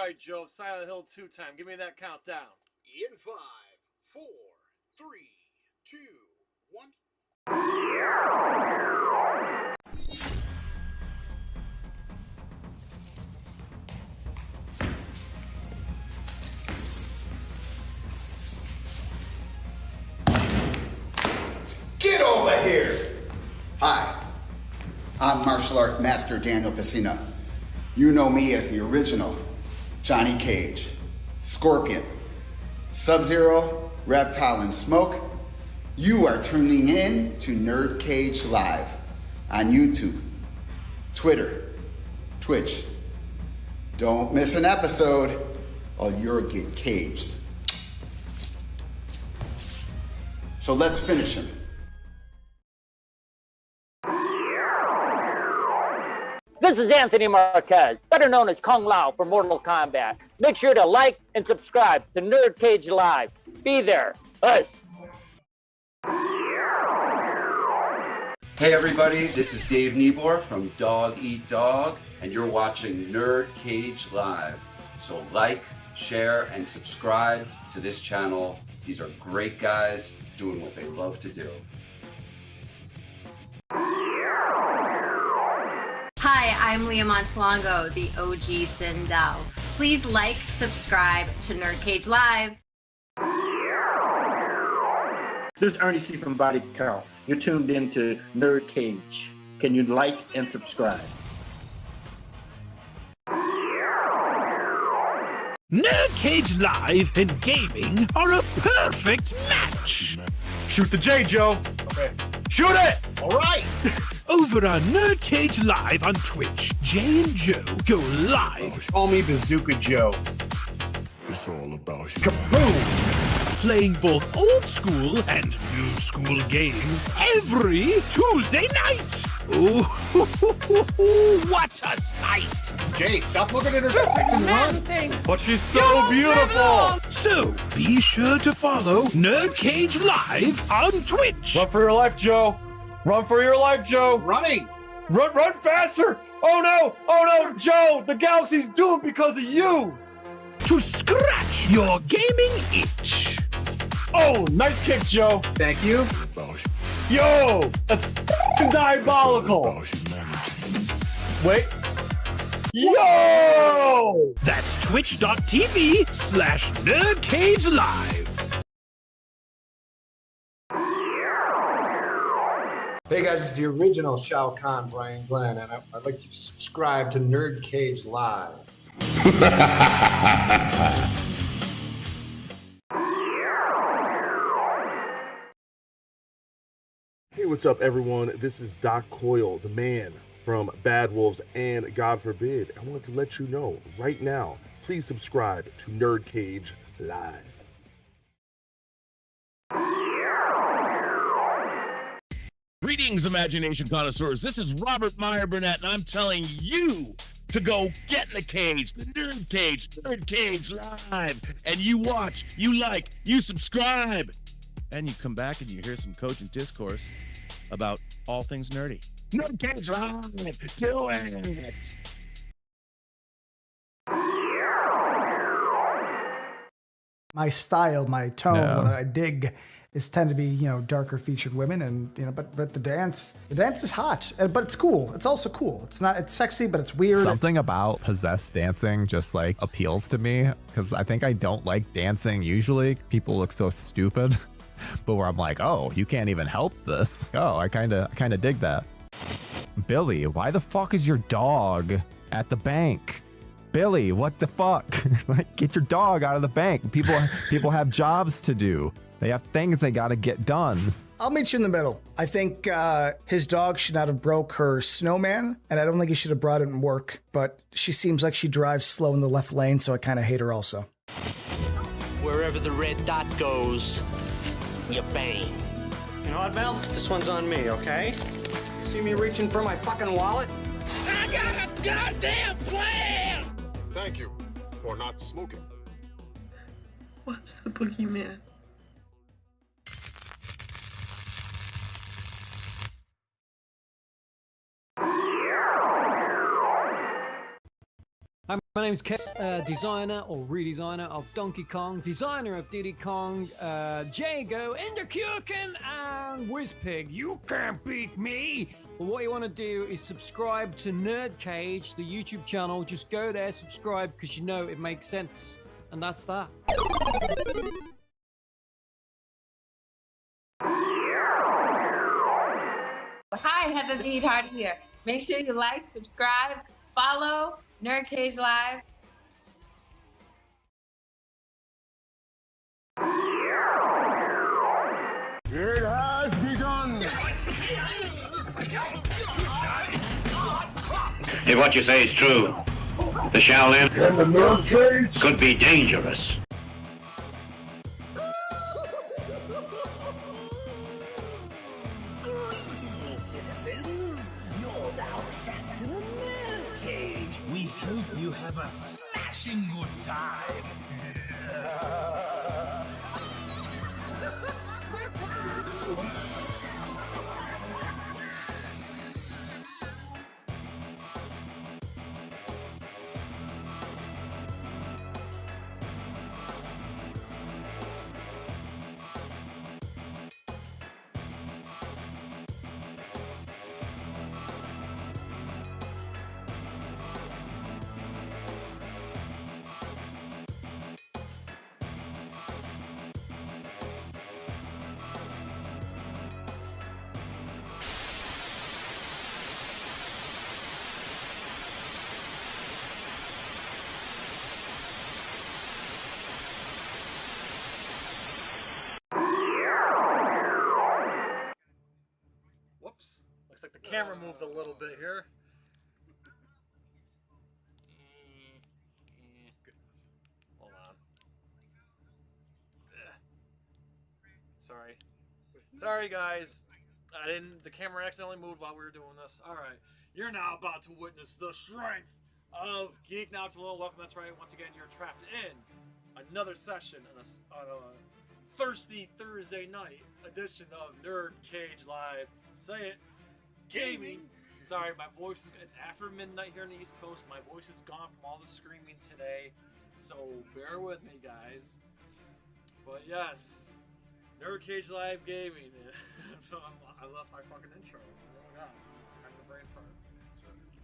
right, Joe. Silent Hill 2 time. Give me that countdown. In 5, 4, 3, 2, 1. Get over here! Hi, I'm martial art master Daniel Pacina. You know me as the original Johnny Cage, Scorpion, Sub-Zero, Reptile, and Smoke. You are tuning in to NerdCage Live on YouTube, Twitter, Twitch. Don't miss an episode or you'll get caged. So let's finish him. This is Anthony Marquez, better known as Kung Lao for Mortal Kombat. Make sure to like and subscribe to NerdCage Live. Be there. Us. Hey everybody, this is Dave Niebor from Dog Eat Dog, and you're watching NerdCage Live. So like, share, and subscribe to this channel. These are great guys doing what they love to do. Hi, I'm Leah Montalongo, the OG Sindel. Please like, subscribe to NerdCage Live. This is Ernie C. from Body Count. You're tuned in to NerdCage. Can you like and subscribe? NerdCage Live and gaming are a perfect match. Shoot the J, Joe. Okay. Shoot it! All right. Over on NerdCage Live on Twitch, Jay and Joe go live. Call me Bazooka Joe. It's all about Kaboom! Playing both old school and new school games every Tuesday night. Ooh, what a sight! Jay, stop looking at her face and run. But she's so beautiful! So be sure to follow NerdCage Live on Twitch. Run for your life, Joe. Run for your life, Joe. Running. Run faster! Oh no, Joe! The galaxy's doomed because of you! To scratch your gaming itch. Oh, nice kick, Joe. Thank you. Yo, that's diabolical. Wait. Yo! That's twitch.tv/NerdCage Live. Hey guys, it's the original Shao Kahn, Brian Glenn, and I'd like you to subscribe to NerdCage Live. Hey, what's up, everyone? This is Doc Coyle, the man from Bad Wolves and God Forbid. I wanted to let you know right now, please subscribe to NerdCage Live. Greetings, imagination connoisseurs. This is Robert Meyer Burnett, and I'm telling you to go get in the cage, the NerdCage Live. And you watch, you like, you subscribe. And you come back and you hear some cogent discourse about all things nerdy. NerdCage Live, do it. My style, my tone, what I dig is tend to be, darker featured women, and but the dance is hot, but it's cool. It's also cool. It's sexy, but it's weird. Something about possessed dancing just like appeals to me, because I think I don't like dancing usually. People look so stupid, but where I'm like, oh, you can't even help this. Oh, I kind of dig that. Billy, why the fuck is your dog at the bank? Billy, what the fuck? Like, get your dog out of the bank. People have jobs to do. They have things they gotta get done. I'll meet you in the middle. I think his dog should not have broke her snowman, and I don't think he should have brought it in work, but she seems like she drives slow in the left lane, so I kind of hate her also. Wherever the red dot goes, you bang. You know what, Val? This one's on me, okay? You see me reaching for my fucking wallet? I got a goddamn plan! Thank you for not smoking. What's the boogeyman? My name's Kes, designer or redesigner of Donkey Kong, designer of Diddy Kong, Jago, Enderkuchen, and Whizpig. You can't beat me! But what you want to do is subscribe to NerdCage, the YouTube channel. Just go there, subscribe, because you know it makes sense. And that's that. Hi, Heather the Diehard here. Make sure you like, subscribe, follow NerdCage Live. It has begun. If what you say is true, the Shaolin could be dangerous. Greetings, citizens. You're now trapped in the NerdCage. We hope you have a smashing good time. Whoops. Looks like the camera moved a little bit here. Hold on. Sorry. Sorry, guys. The camera accidentally moved while we were doing this. Alright. You're now about to witness the strength of Geek Now to Little. Welcome, that's right. Once again, you're trapped in another session on a thirsty Thursday night edition of NerdCage Live. Say it. Gaming. Sorry, my voice is... It's after midnight here on the East Coast. My voice is gone from all the screaming today. So bear with me, guys. But yes, NerdCage Live Gaming. I lost my fucking intro. Oh my god. I'm having a brain fart.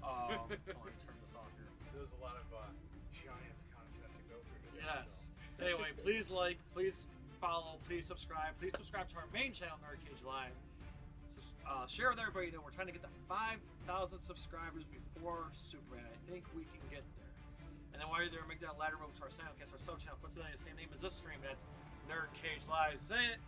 I want to turn this off here. There's a lot of Giants content to go through today. Yes. Anyway, please like, please follow, please subscribe. Please subscribe to our main channel, NerdCage Live. Share with everybody. We're trying to get to 5,000 subscribers before Superman. I think we can get there. And then while you're there, make that ladder move to our simulcast, our sub channel. Coincidentally, the same name as this stream. That's NerdCage Live. Say it.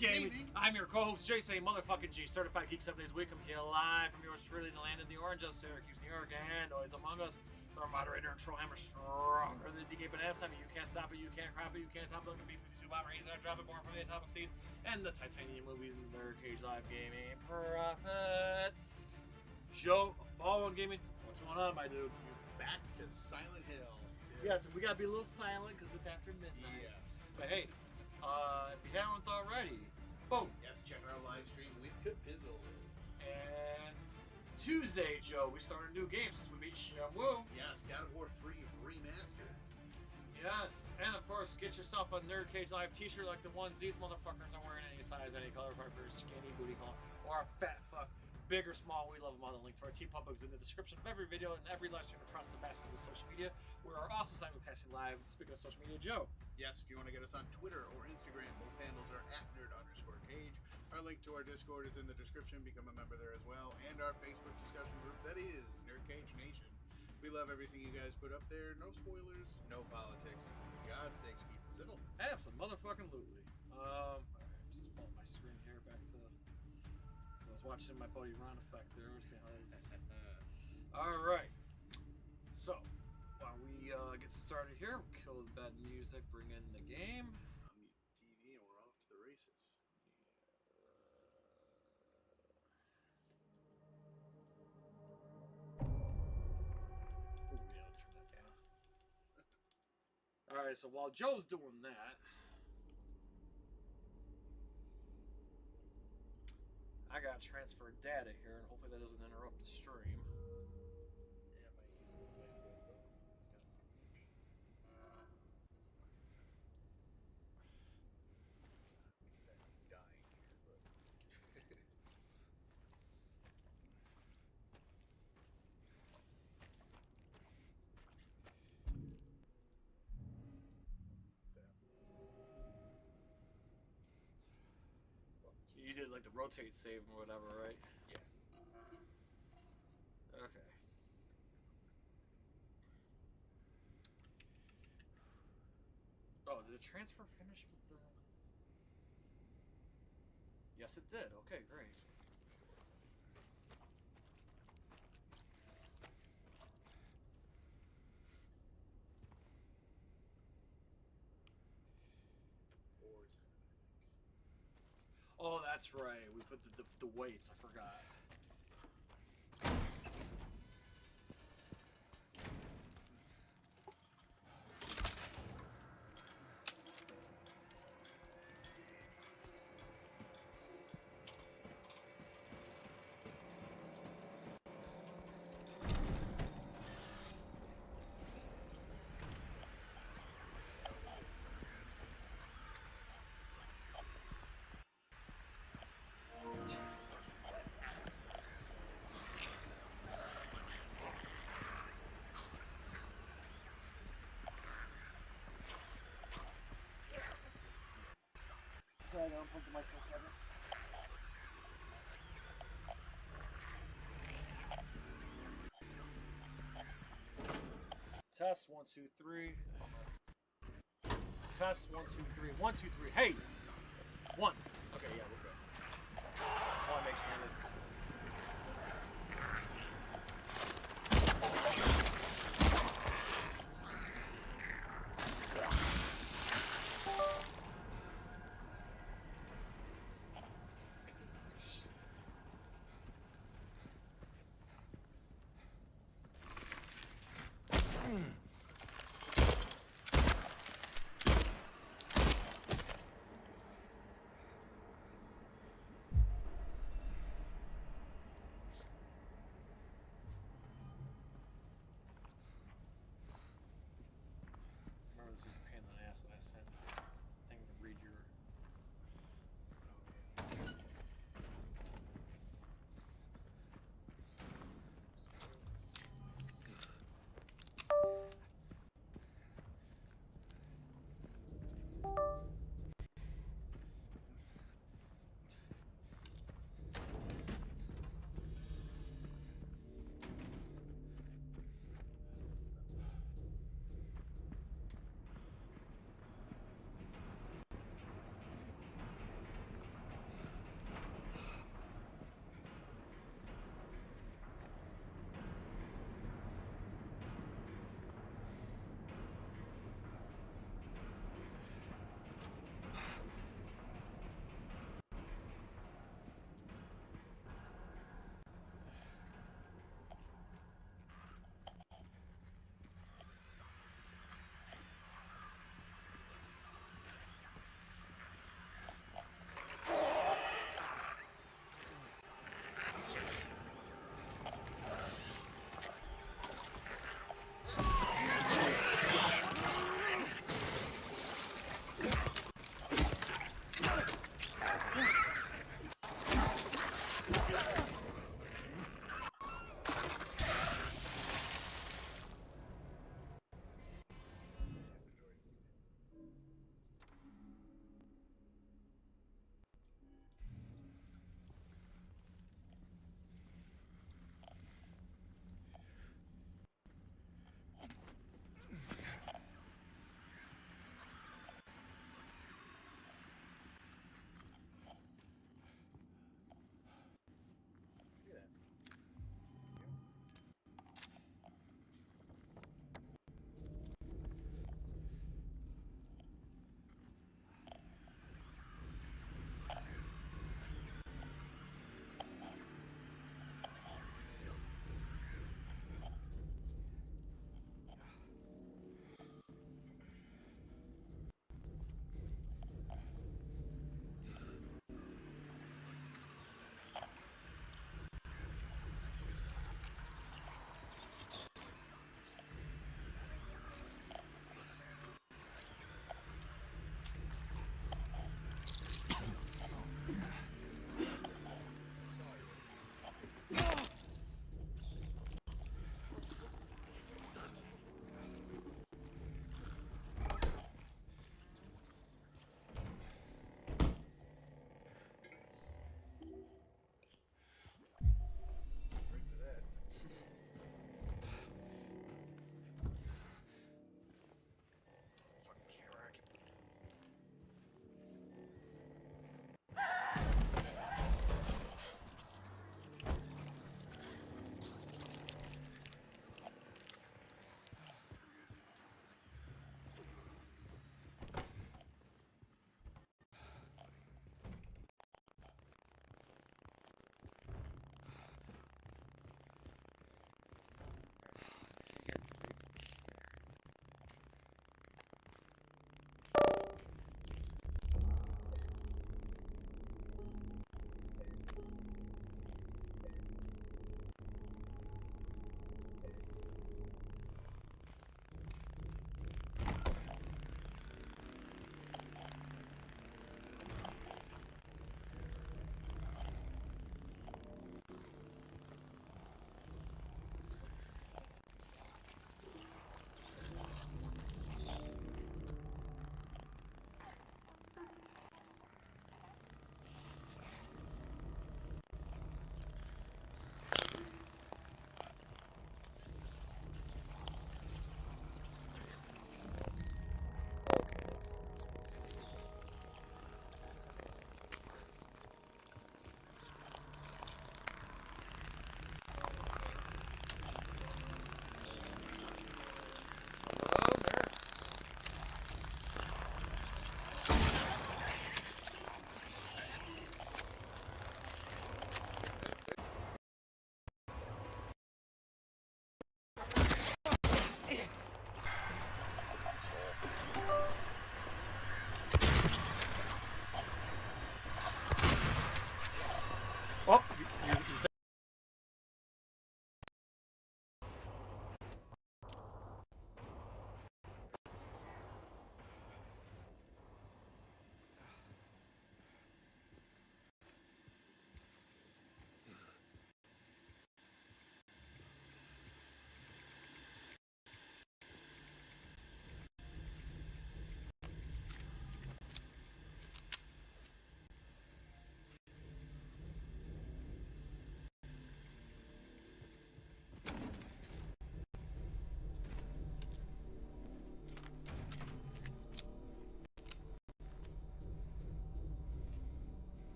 Gaming. I'm your co-host, Jason motherfucking G, certified geek 7 days a week. Coming to you live from yours truly, the land of the oranges, Syracuse, New York, and always among us. It's our moderator and troll hammer, stronger than DK Banana. You can't stop it, you can't crap it, you can't top it. Look at B-52 bomber. He's gonna drop it born from the atomic seed and the titanium movies in NerdCage Live Gaming. Prophet Joe of FallenOne Gaming. What's going on, my dude? You're back to Silent Hill. Dude. Yes, we gotta be a little silent because it's after midnight. Yes. But hey, if you haven't already, boom. Yes, check our live stream with Pizzle. And Tuesday, Joe, we start a new game since we beat Shamu. Yes, God of War 3 Remastered. Yes, and of course, get yourself a NerdCage Live t-shirt like the ones these motherfuckers are wearing, any size, any color, for a skinny booty call, or a fat fuck. Big or small, we love them all. The link to our TeePublic is in the description of every video and every live stream across the facets of social media. We are also simulcasting live. Speaking of social media, Joe. Yes, if you want to get us on Twitter or Instagram, both handles are @nerd_cage. Our link to our Discord is in the description. Become a member there as well. And our Facebook discussion group, that is NerdCage Nation. We love everything you guys put up there. No spoilers, no politics. For God's sakes, keep it civil. Absolutely. Alright, let's just pull up my screen here back to... So I was watching my buddy Ron Effect there. See how this... Alright. So, while we get started here, we'll kill the bad music, bring in the game. Unmute TV and we're off to the races. Alright, so while Joe's doing that, I gotta transfer data here, and hopefully that doesn't interrupt the stream. like the rotate save or whatever, right? Yeah. Okay. Oh, did the transfer finish with the... Yes, it did. Okay, great. Oh, that's right. We put the weights. I forgot. Sorry, I don't put the mic for a second. Test 1 2 3. Test 1 2 3. 1 2 3. Hey, 1. Okay, yeah, we're good. I want to make sure.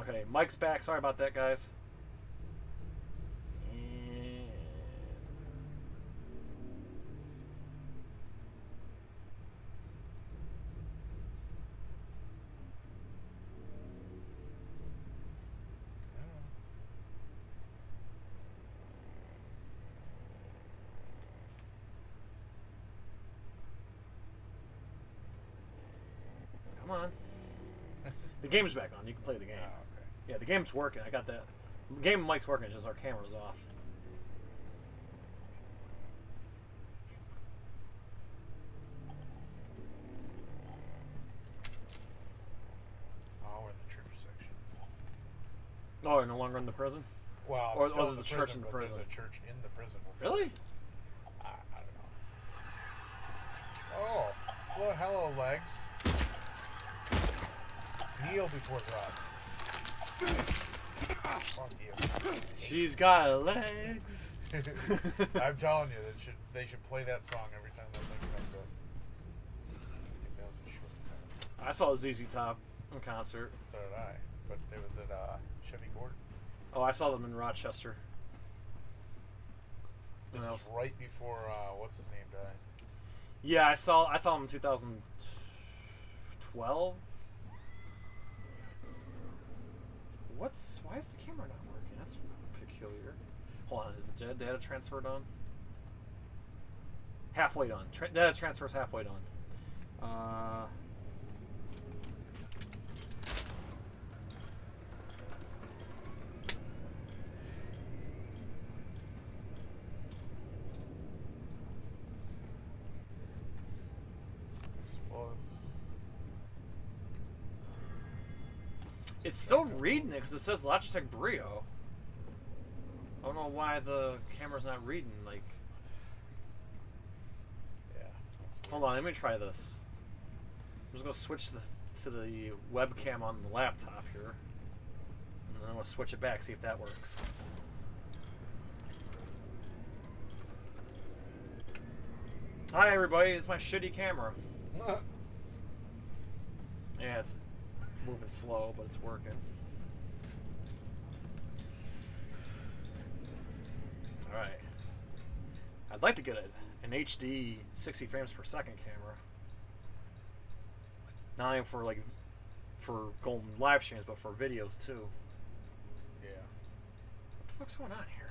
Okay, Mike's back. Sorry about that, guys. Come on. The game's back on. You can play the game. Oh, okay. Yeah, the game's working. I got that. The game Mike's working. It's just our camera's off. Oh, we're in the church section. Oh, you're no longer in the prison? Well, or still there's in a church in the but prison? There's a church in the prison. Really? I don't know. Oh, well, hello, legs. Kneel before drop. Fuck you. She's got legs. I'm telling you, they should play that song every time that thing comes up. I think that was a short cut. I saw ZZ Top in concert. So did I, but it was at Chevy Gordon. Oh, I saw them in Rochester. This is right before what's his name died. Yeah, I saw them in 2012. Why is the camera not working? That's peculiar. Hold on, is the data transfer done? Halfway done. Data transfer is halfway done. It's still reading it because it says Logitech Brio. I don't know why the camera's not reading. Like, yeah. Hold on, let me try this. I'm just gonna switch to the webcam on the laptop here, and then I'm gonna switch it back, see if that works. Hi everybody, it's my shitty camera. Yeah, it's moving slow, but it's working. Alright. I'd like to get an HD 60 frames per second camera. Not only for going live streams, but for videos too. Yeah. What the fuck's going on here?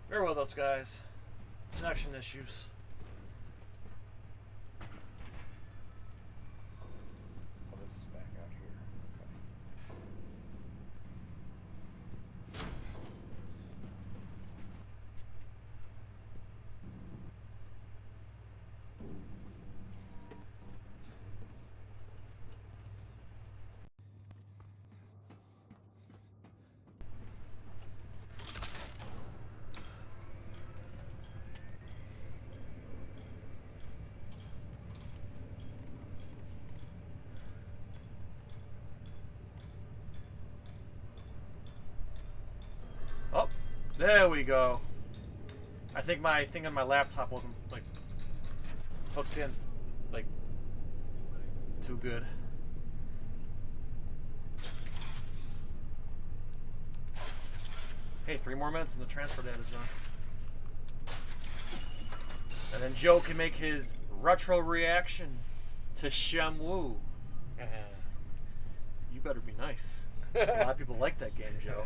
Bear with us, guys. Connection issues. Oh, this is back out here. Oh, there we go. I think my thing on my laptop wasn't like hooked in like too good. Hey, 3 more minutes and the transfer data's done. And then Joe can make his retro reaction to Shenmue. You better be nice. A lot of people like that game, Joe.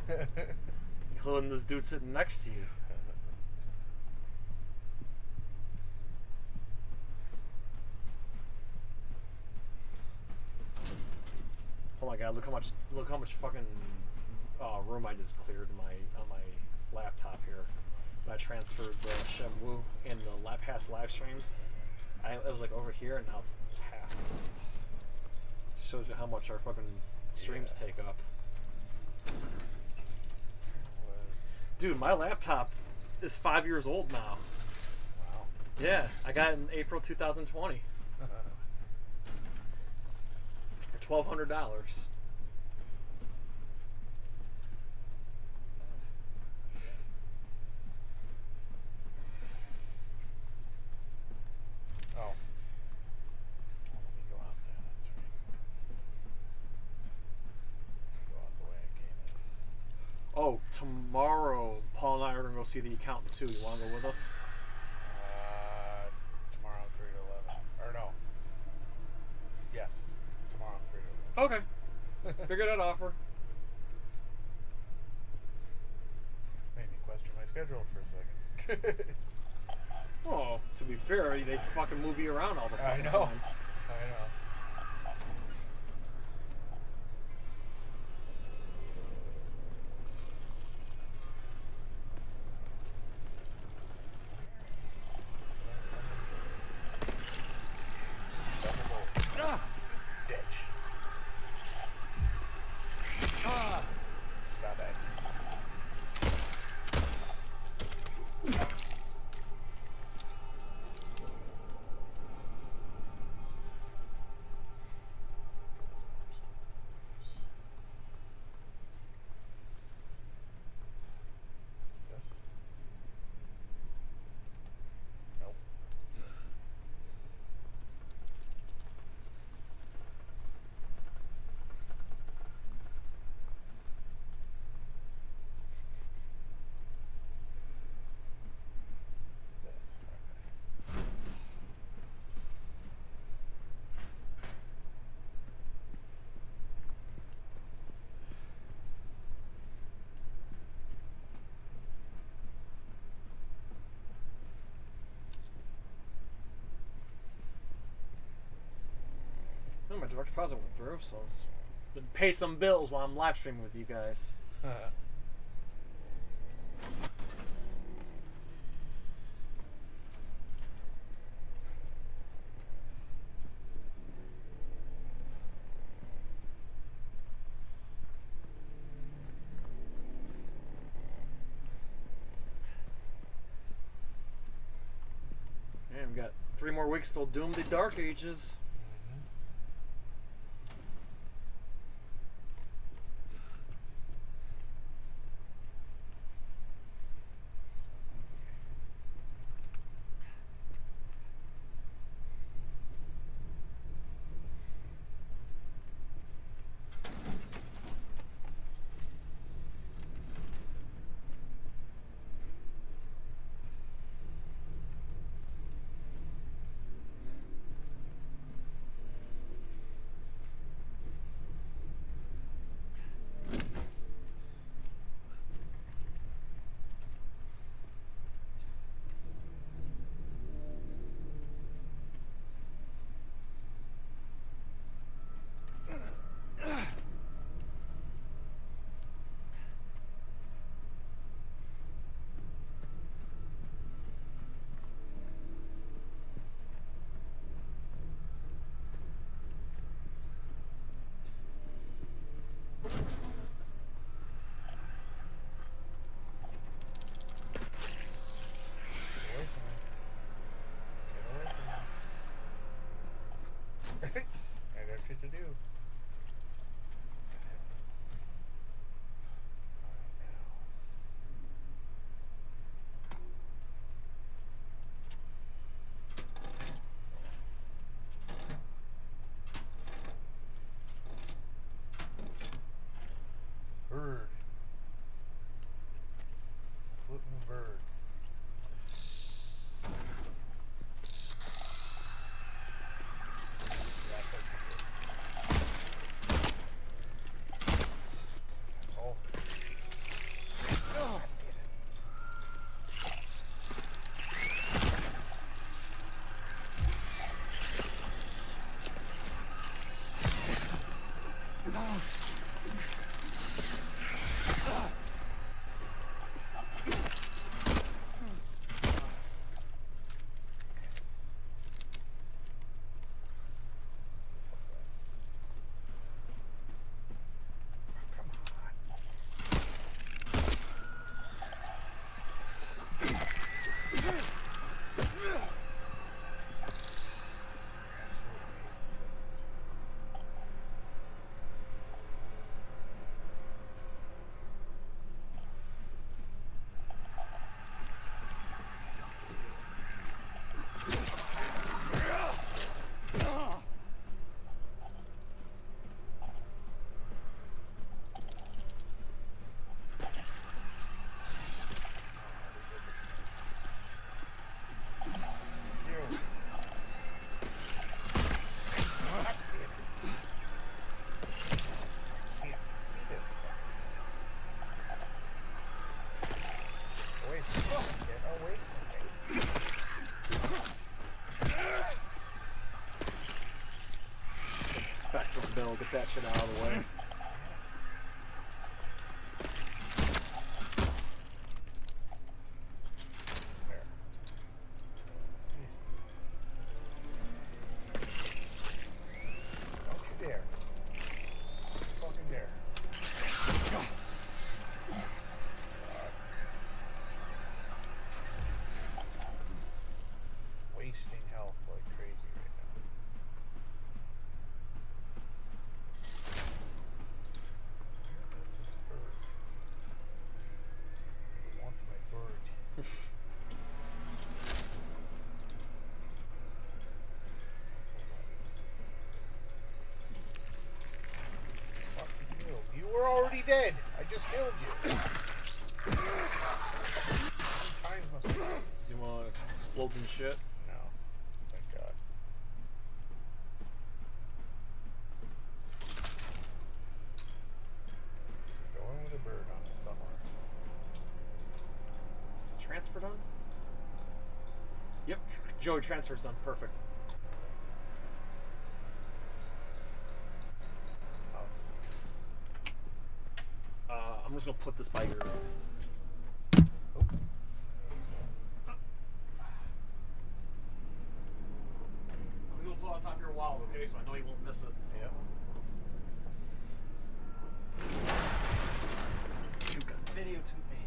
Including this dude sitting next to you. Oh my god, look how much fucking room I just cleared on my laptop here. I transferred the Shenmue and the past live streams. It was like over here, and now it's half. Shows you how much our fucking streams take up. Dude, my laptop is 5 years old now. Wow. Yeah, I got it in April 2020 for $1,200. Oh. Let me go out there. That's right. Go out the way I came in. Oh, tomorrow, Paul and I are gonna go see the accountant too. You wanna go with us? Tomorrow 3 to 11. Or no. Yes. Tomorrow 3 to 11. Okay. Figure that offer. Made me question my schedule for a second. Oh, to be fair, they fucking move you around all the I fucking know. time. I know. Ditch. Stop it. This? Nope. This. This. Okay. Oh, my direct deposit went through, so been pay some bills while I'm live streaming with you guys. And we got 3 more weeks till Doom the Dark Ages. I got shit to do. Bird. Flipping bird. Asshole. mill. Get that shit out of the way. You were already dead. I just killed you. How many times must I? Does he want to explode some shit? No. Thank God. Going with a bird on it somewhere. Is the transfer done? Yep. Joey, transfer's done. Perfect. I'm just gonna put this by your. I'm gonna pull it on top of your wall, okay? So I know you won't miss it. Yep. You've got a video to make.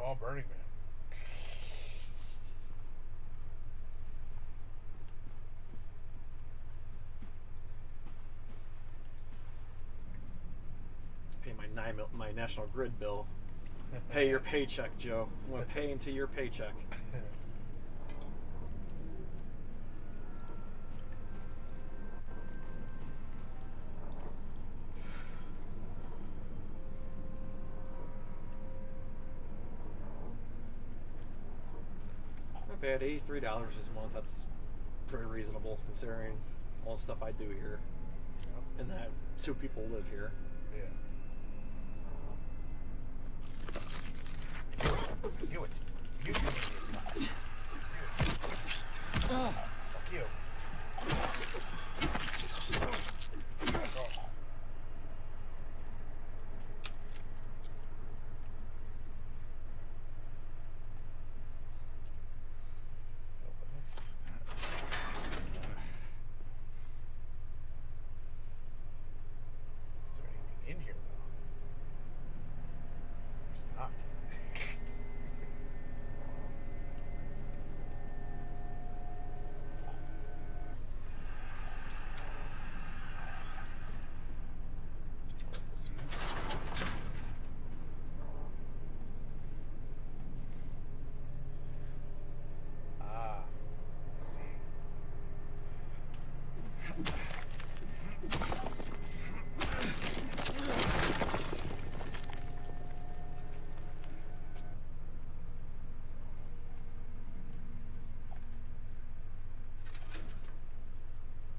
Oh, Burning Man. Pay my National Grid bill. Pay your paycheck, Joe. I'm gonna pay into your paycheck. Not bad. $83 this month. That's pretty reasonable considering all the stuff I do here, and that 2 people live here. Yeah. You it. You it. Fuck you.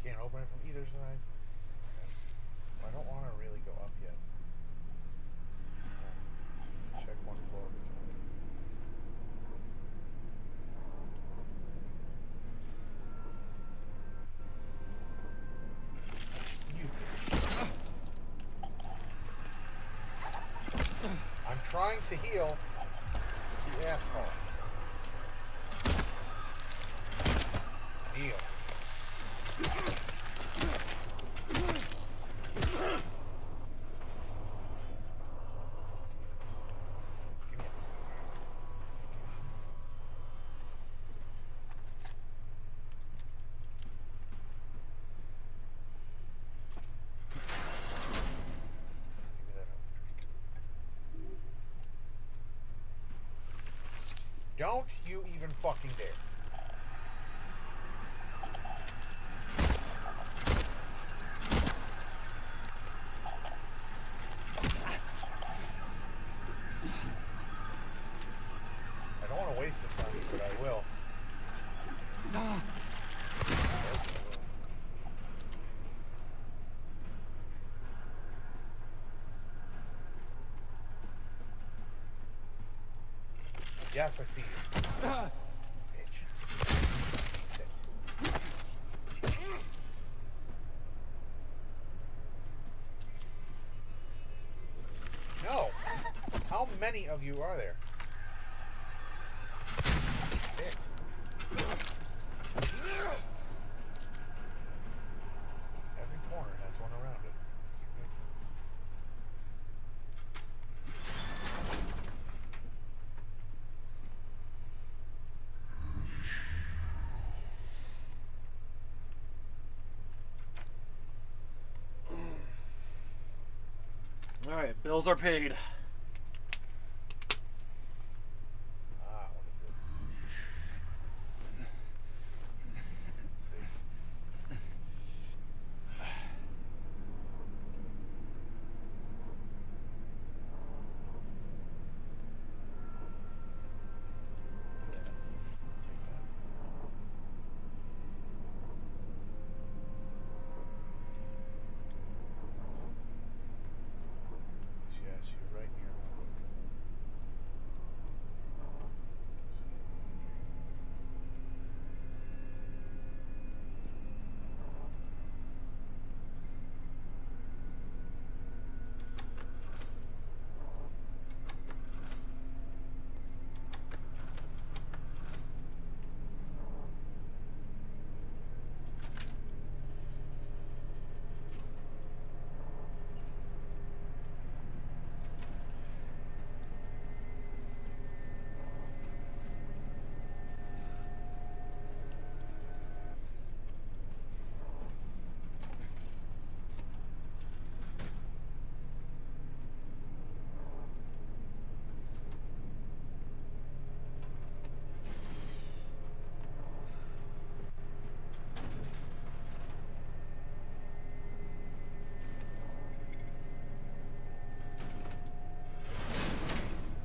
Can't open it from either side. Okay. I don't want to really go up yet. Check one floor at a time. I'm trying to heal, you asshole. Heal. Don't you even fucking dare. I don't want to waste this on you, but I will. Yes, I see you. Bitch. Sit. No! How many of you are there? Sit. Every corner has one around it. It's ridiculous. All right, bills are paid. What is this? Let's see. Yes, you're right near my book.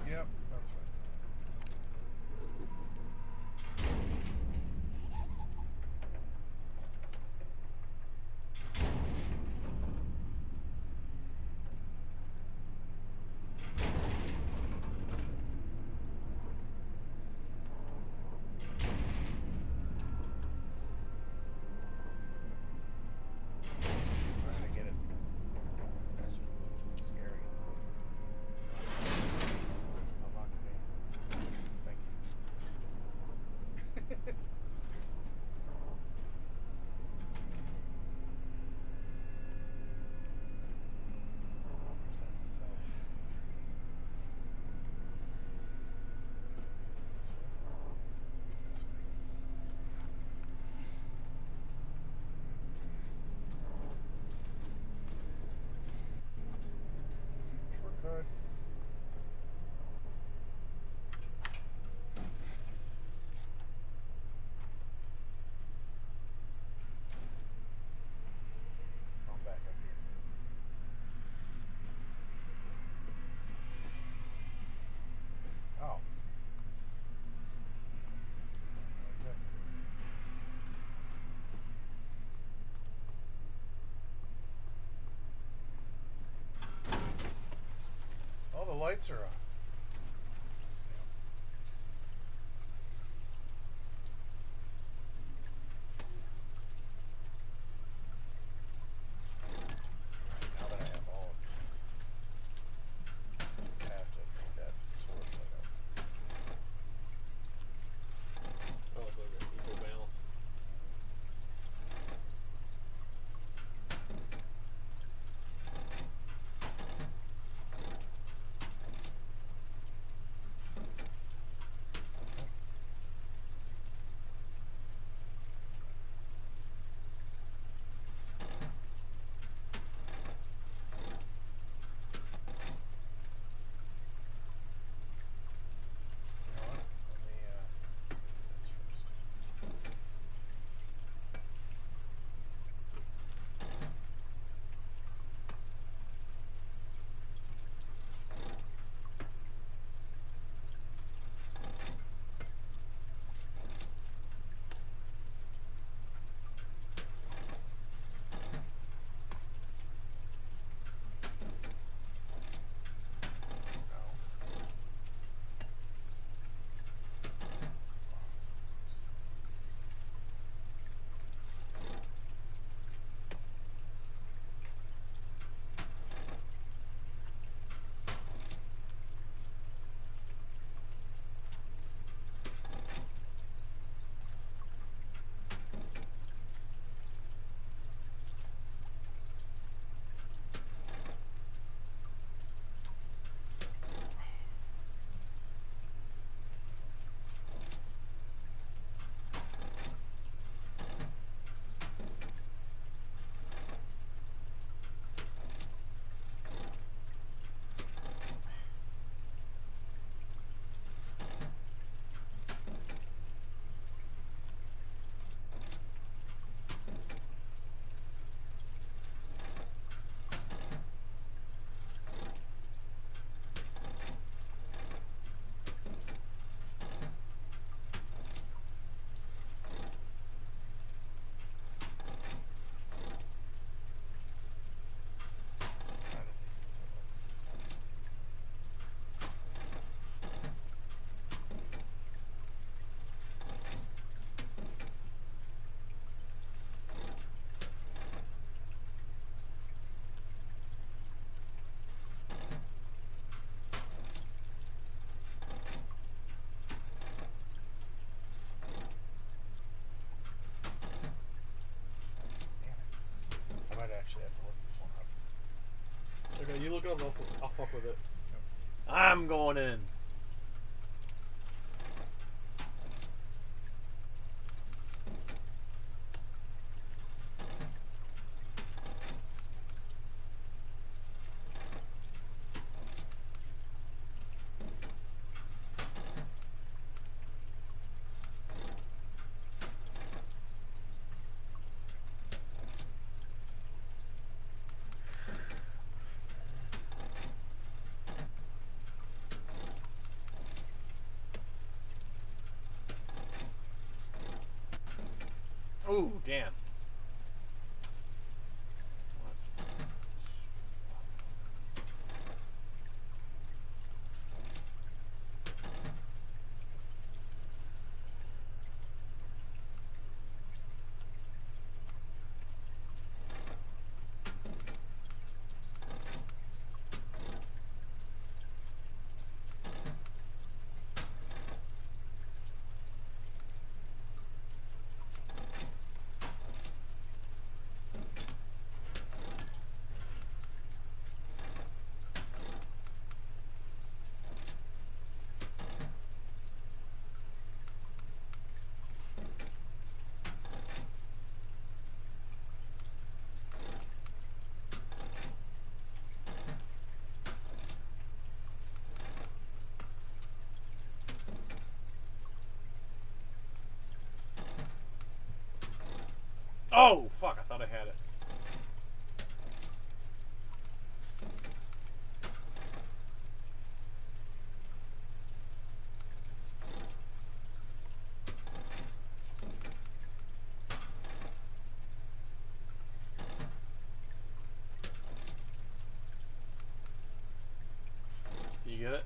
Yep, that's right. Trying to get it. It's scary. Unlock the game. Thank you. Shortcut. I'm back up here. Oh. What is that? Oh, the lights are on. Now that I have all of these, I have to make that sword light up. Oh, so good. Equal balance. look up, I'll fuck with it. I'm going in. Ooh, damn. Oh, fuck, I thought I had it. You get it?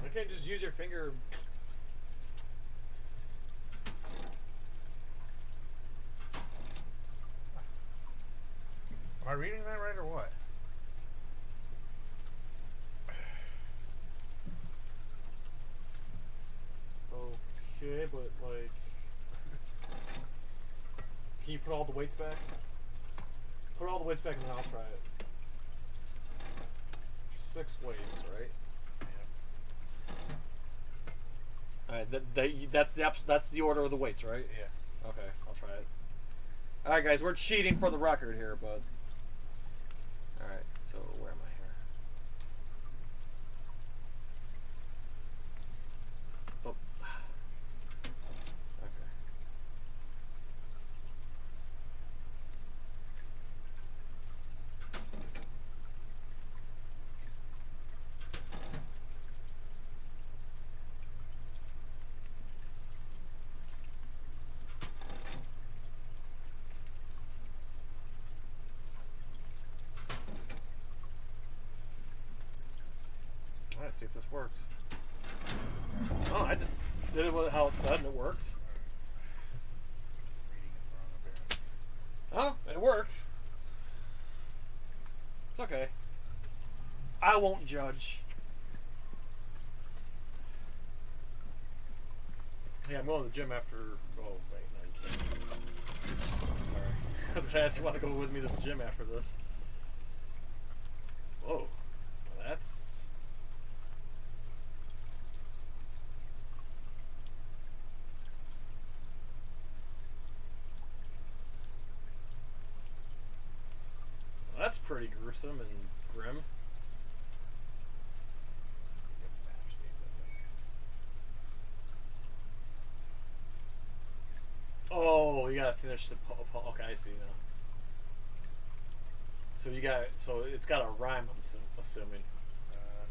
You can't just use your finger. Am I reading that right or what? Okay, but like, can you put all the weights back? Put all the weights back and then I'll try it. 6 weights, right? Alright, that's the order of the weights, right? Yeah. Okay, I'll try it. Alright guys, we're cheating for the record here, but... Alright, so where am I here? Oh. Okay. See if this works. Oh, I did it how it said and it worked. Oh, it worked. It's okay. I won't judge. Yeah, I'm going to the gym after. Oh, wait, no, you can't. I'm sorry. I was going to ask you want to go with me to the gym after this. Whoa. Well, that's. Well, that's pretty gruesome and grim. Oh, you gotta finish the okay, I see now. So you got so it's got a rhyme, I'm assuming.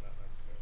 Not necessarily.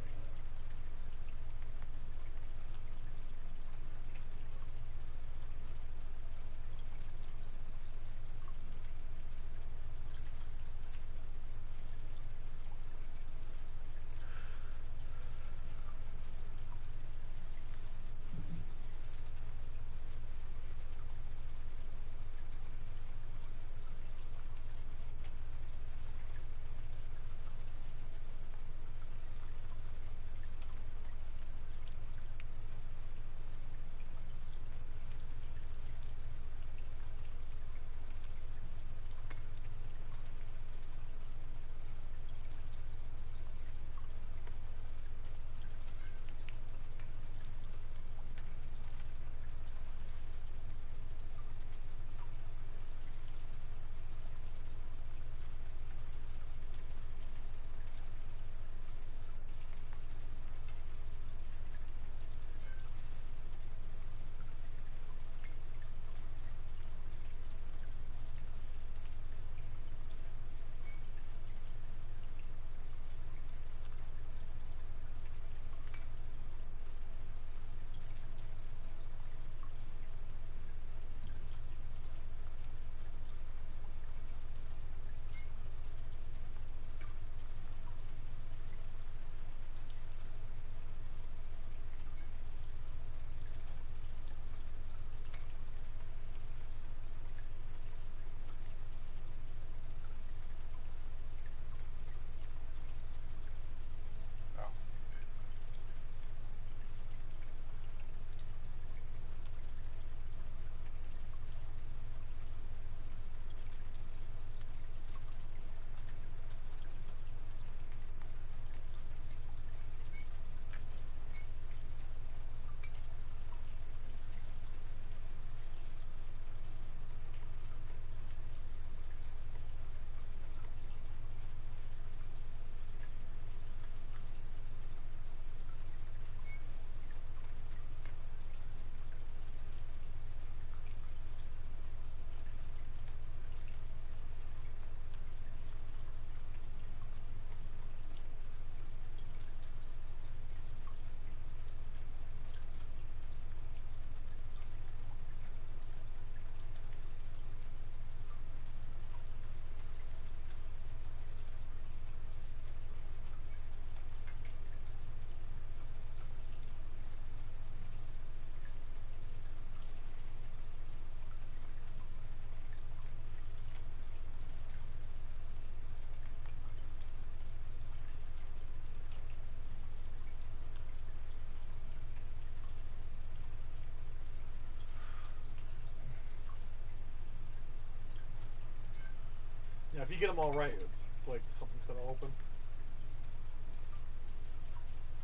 Yeah, if you get them all right, it's like something's gonna open.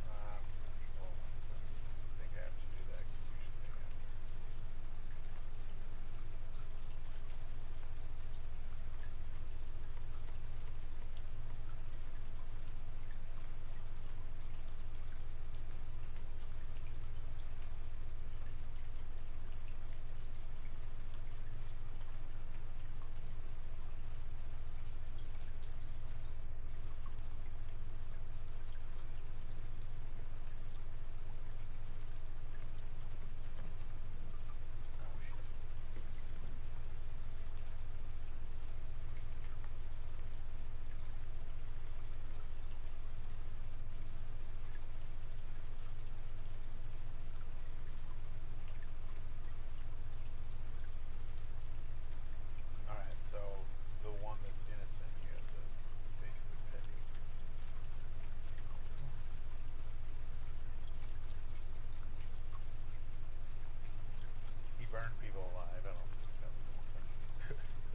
I think I have to do the execution thing after.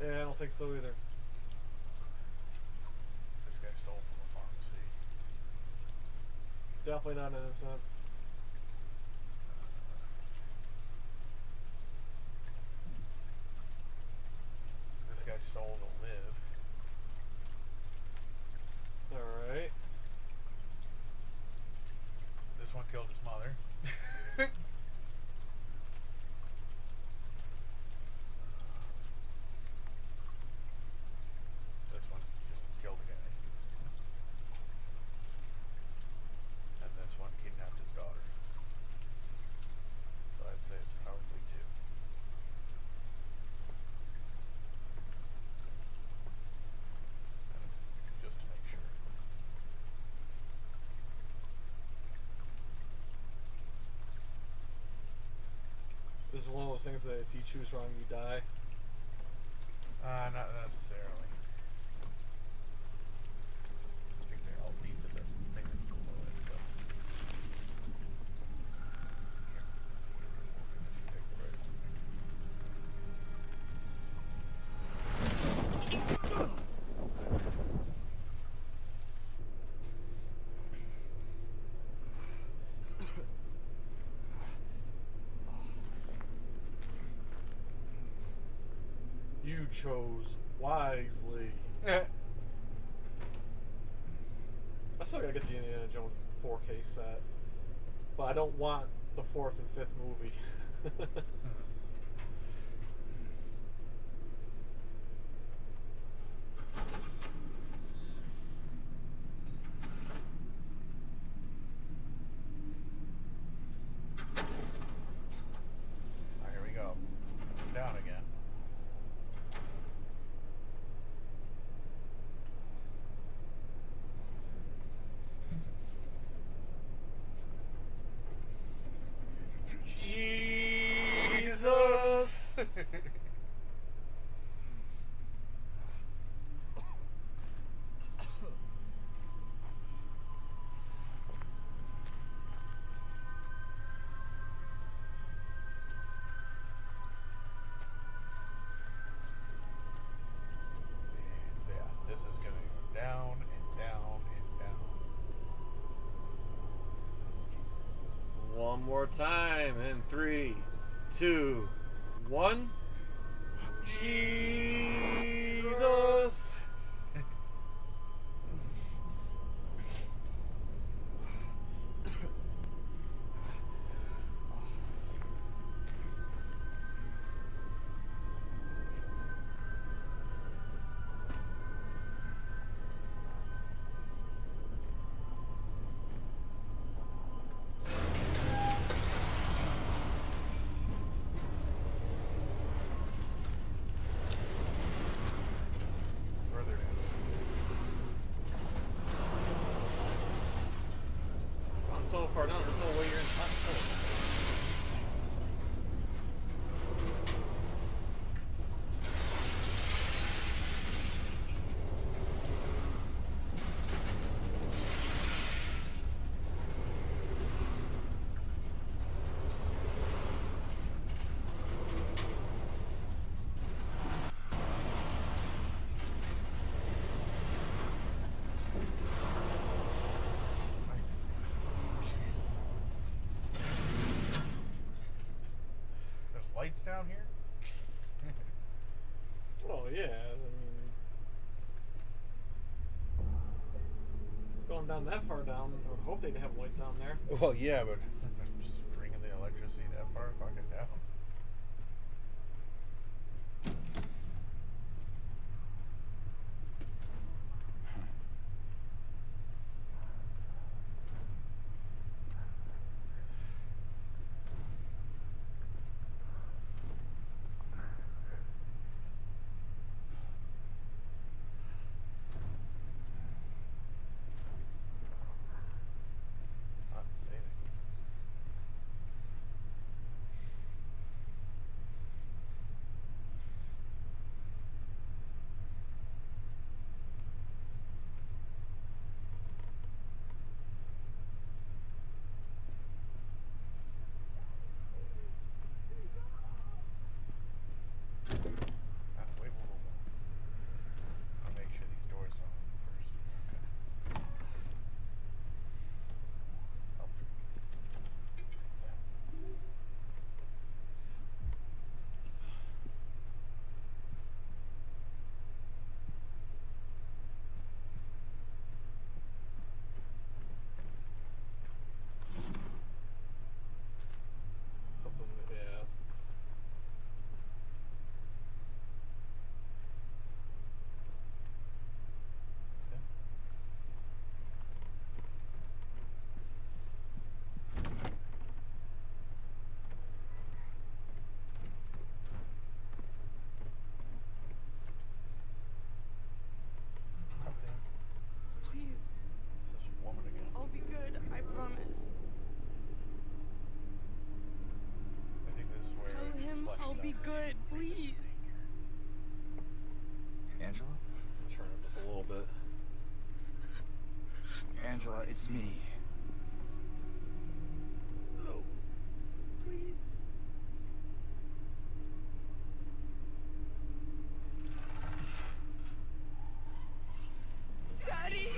Yeah, I don't think so either. This guy stole from a pharmacy. Definitely not innocent. This guy stole to live. Alright. This one killed his mother. This one just killed a guy. And this one kidnapped his daughter. So I'd say it's probably two. Just to make sure. This is one of those things that if you choose wrong, you die. Not necessarily. I think they all lead to the thing that's below it, but... Here. Let's take the right You chose wisely. I still gotta get the Indiana Jones 4K set, but I don't want the 4th and 5th movie. Here we go. Down again. Jesus! Yeah, this is gonna go down and down and down. One more time in 3, 2, 1. Jesus! Further down. Gone so far down, there's no way you're in top four. There's lights down here? Well, yeah, I mean, going down that far down, I would hope they'd have light down there. Well, yeah, but just stringing the electricity that far fucking down. Not saving. be good, please. Angela? Turn him just a little bit. Angela, it's me. No. Please. Daddy!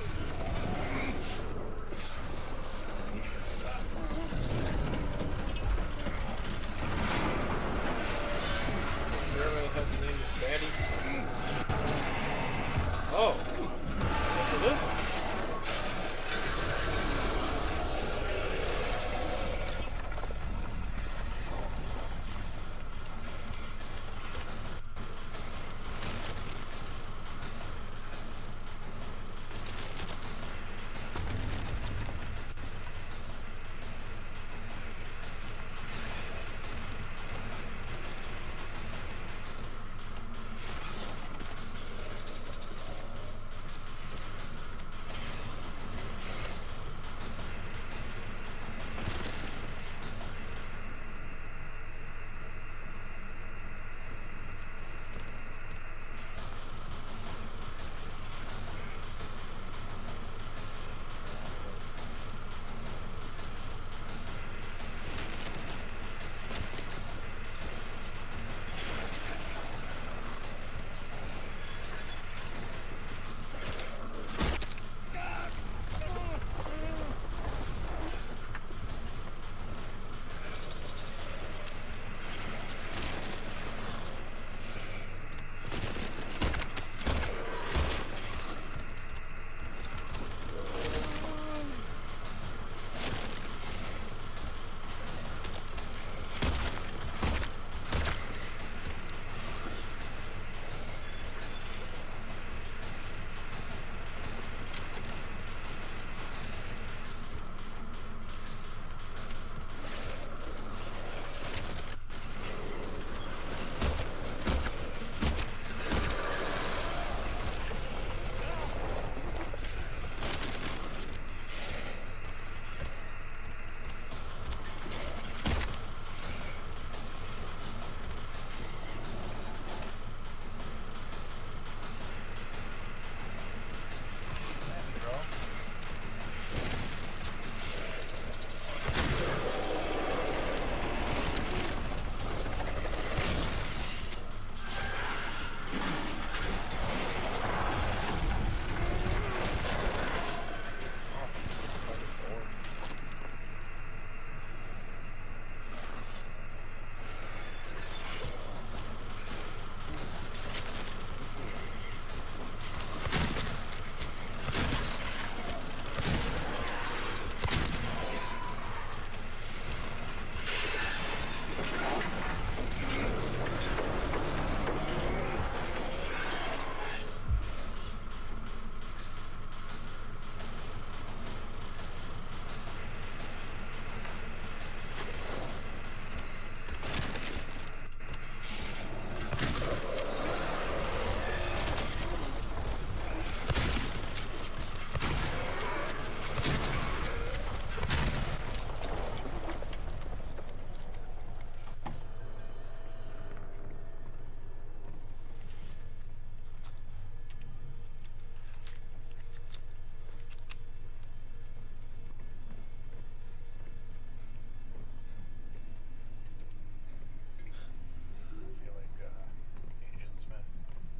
Everybody has to name his daddy. Oh. What's this?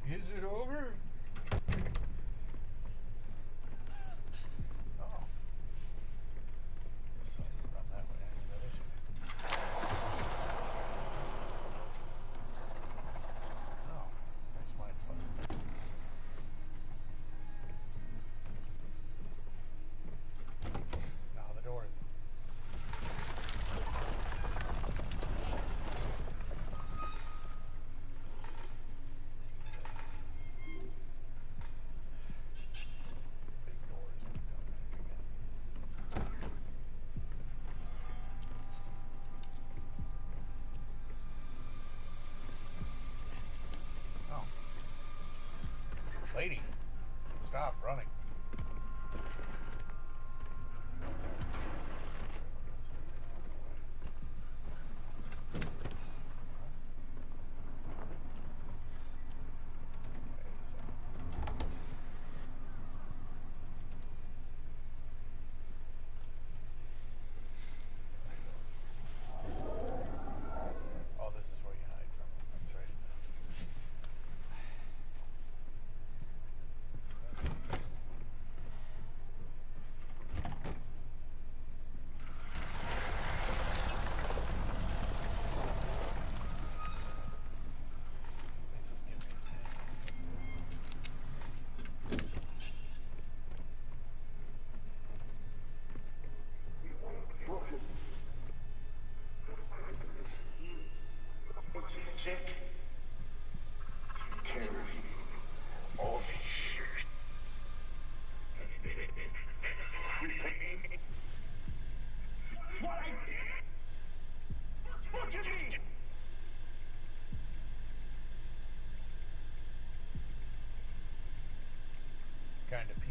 Is it over? Oh. So run that way. Oh, nice mindfuck. Now the door is. Lady, stop running.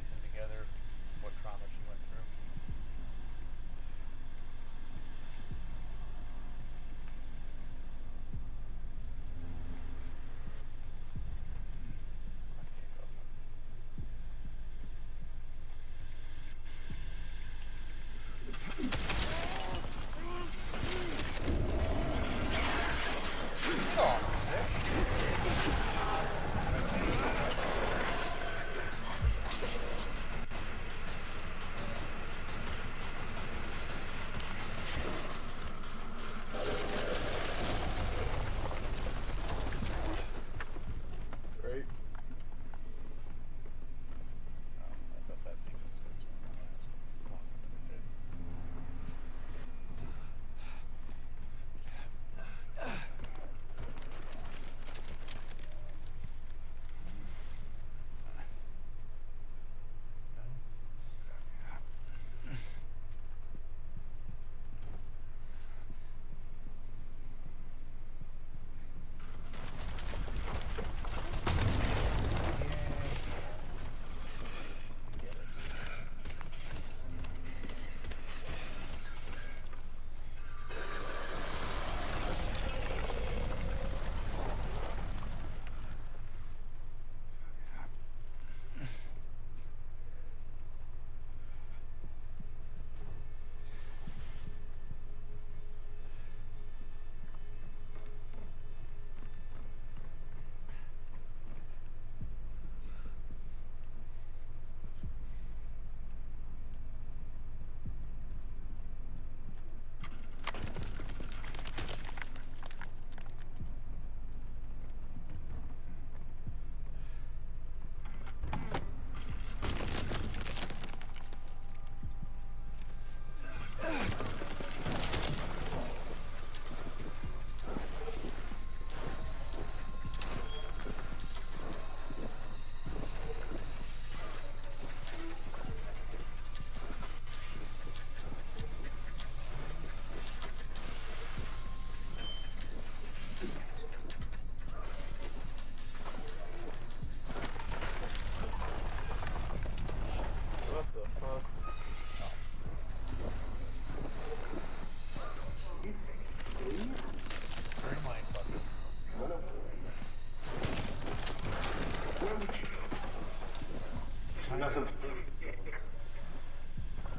piecing together what trauma she went through.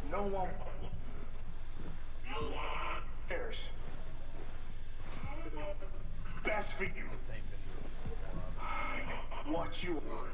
No one cares. Best for you. It's the same video. What you want.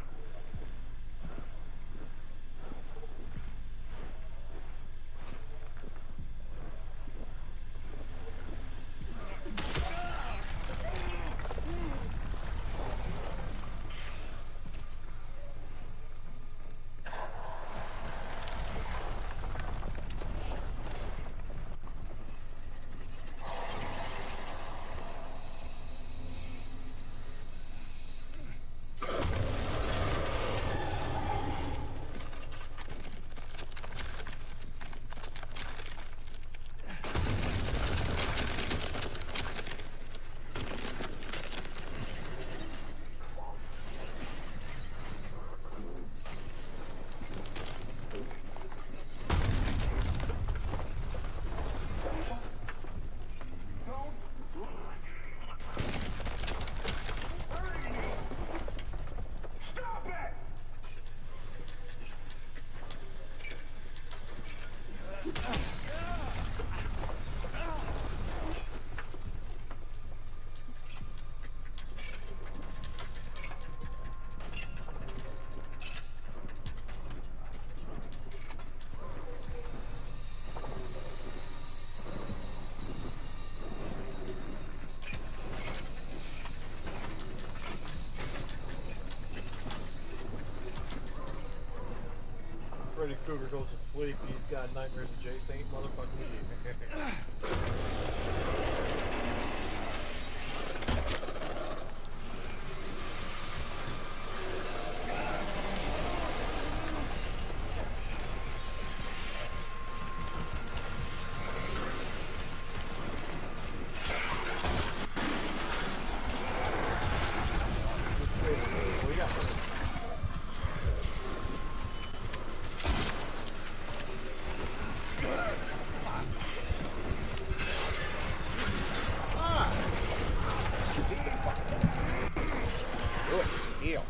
Freddy Krueger goes to sleep, he's got nightmares of Jay Saint, motherfucker. Heal.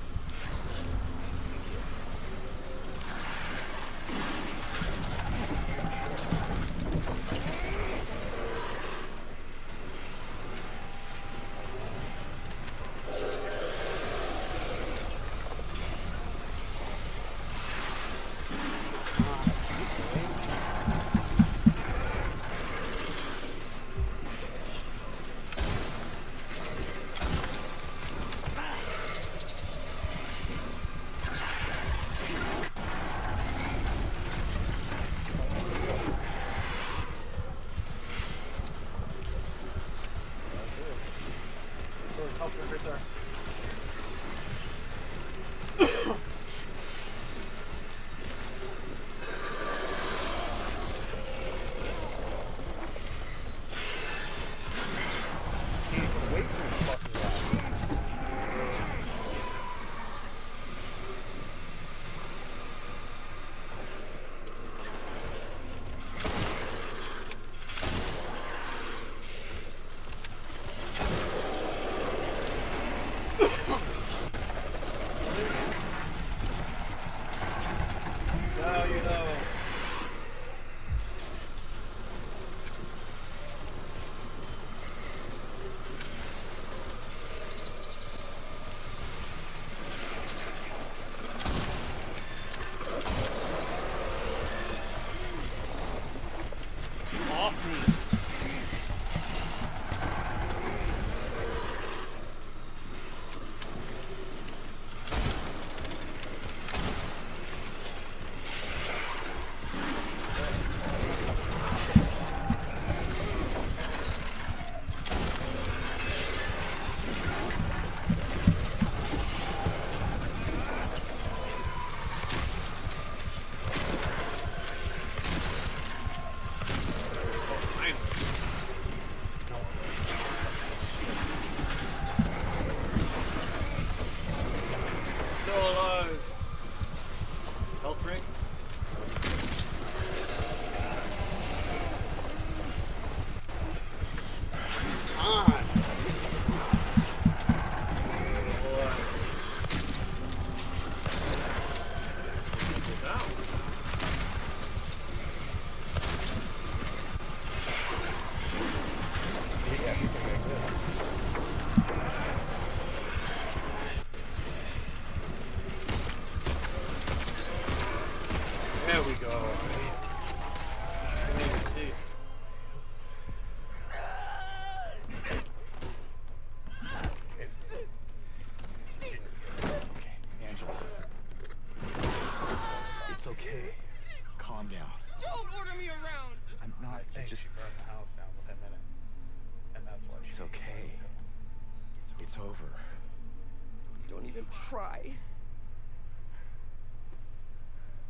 Try.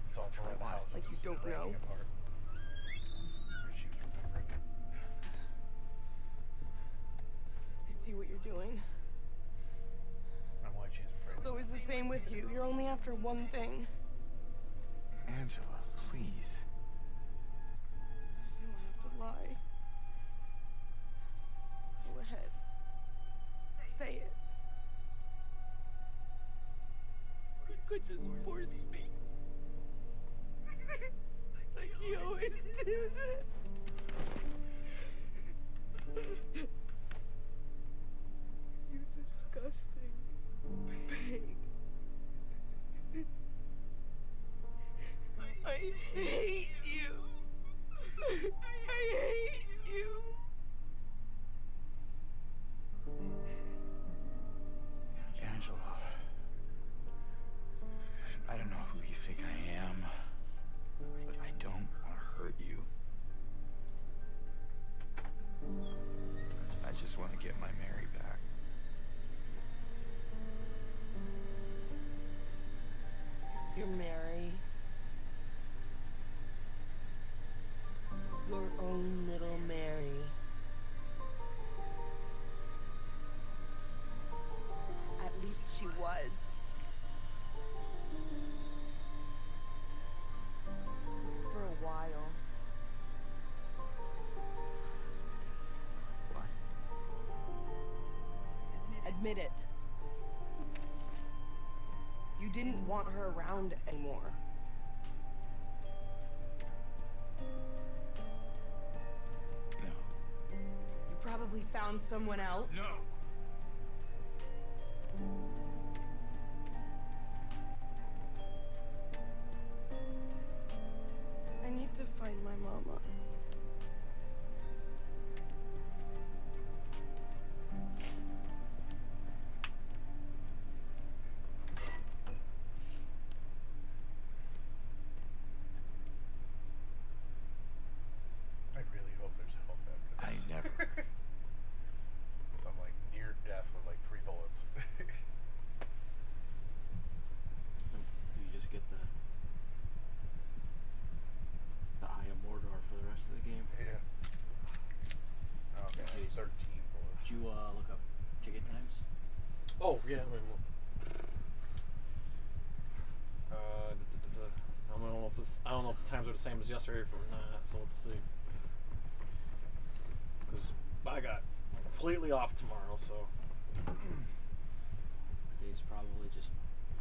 It's all for the house. Like you don't know. I see what you're doing. I'm like she's afraid. It's always the same with you. You're only after one thing. Angela, please. You don't have to lie. Go ahead. Say it. You could just force me. Like he always did. You disgusting pig. I hate you. I hate you. Angela, I don't know who you think I am, but I don't want to hurt you. I just want to get my Mary back. You're Mary. Your own little Mary. At least she was. For a while. What? Admit it. You didn't want her around anymore. No. You probably found someone else. No. I need to find my mama. I really hope there's health after I this. never. Some like near death with like 3 bullets. You just get the Eye of Mordor for the rest of the game. Yeah. Okay, Jason, 13 bullets. did you look up ticket times? Oh yeah. I don't know if the times are the same as yesterday or not. So let's see. Because I got completely off tomorrow, so. Today's probably just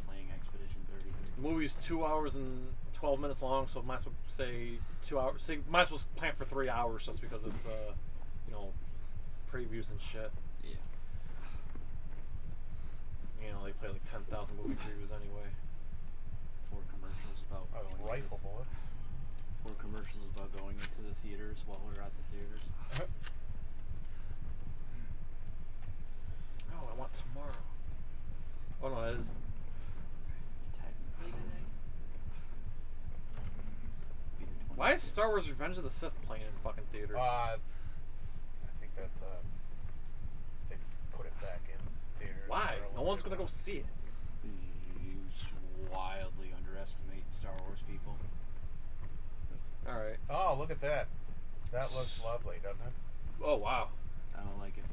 playing Expedition 33. The movie's 2 hours and 12 minutes long, so might as well say 2 hours. Say, might as well plan for 3 hours just because it's previews and shit. Yeah. They play like 10,000 movie previews anyway. 4 commercials about going rifle bullets. 4 commercials about going into the theaters while we're at the theaters. Oh, I want tomorrow. Oh no, that is. It's technically today. Why is Star Wars Revenge of the Sith playing in fucking theaters? I think that's they put it back in theaters. Why? No one's gonna go see it. You wildly underestimate Star Wars people. Alright. Oh, look at that. That looks lovely, doesn't it? Oh wow. I don't like it.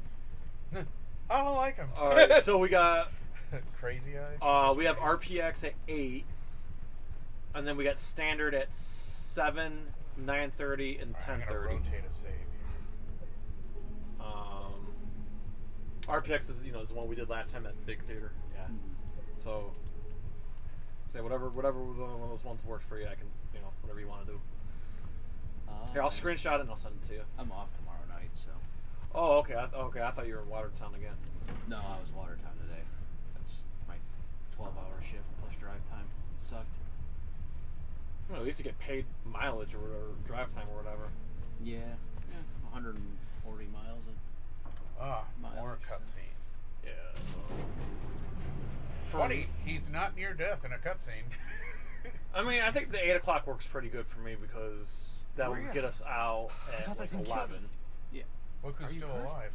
I don't like him. Alright, so we got Crazy Eyes. we have RPX at 8, and then we got standard at 7, 9:30, and 10:30. I'm gonna rotate a save. RPX is is the one we did last time at the big theater. Yeah. So say whatever one of those ones works for you, I can whatever you want to do. Here, I'll screenshot it and I'll send it to you. I'm off tomorrow night, so. Oh, okay. I thought you were in Watertown again. No, I was Watertown today. That's my 12-hour shift plus drive time. It sucked. Well, at least you get paid mileage or drive time or whatever. Yeah. 140 miles. More cutscene. Yeah. So. Funny, he's not near death in a cutscene. I mean, I think the 8 o'clock works pretty good for me because that Oh, would yeah. get us out at like 11. Yeah. Look who's still alive.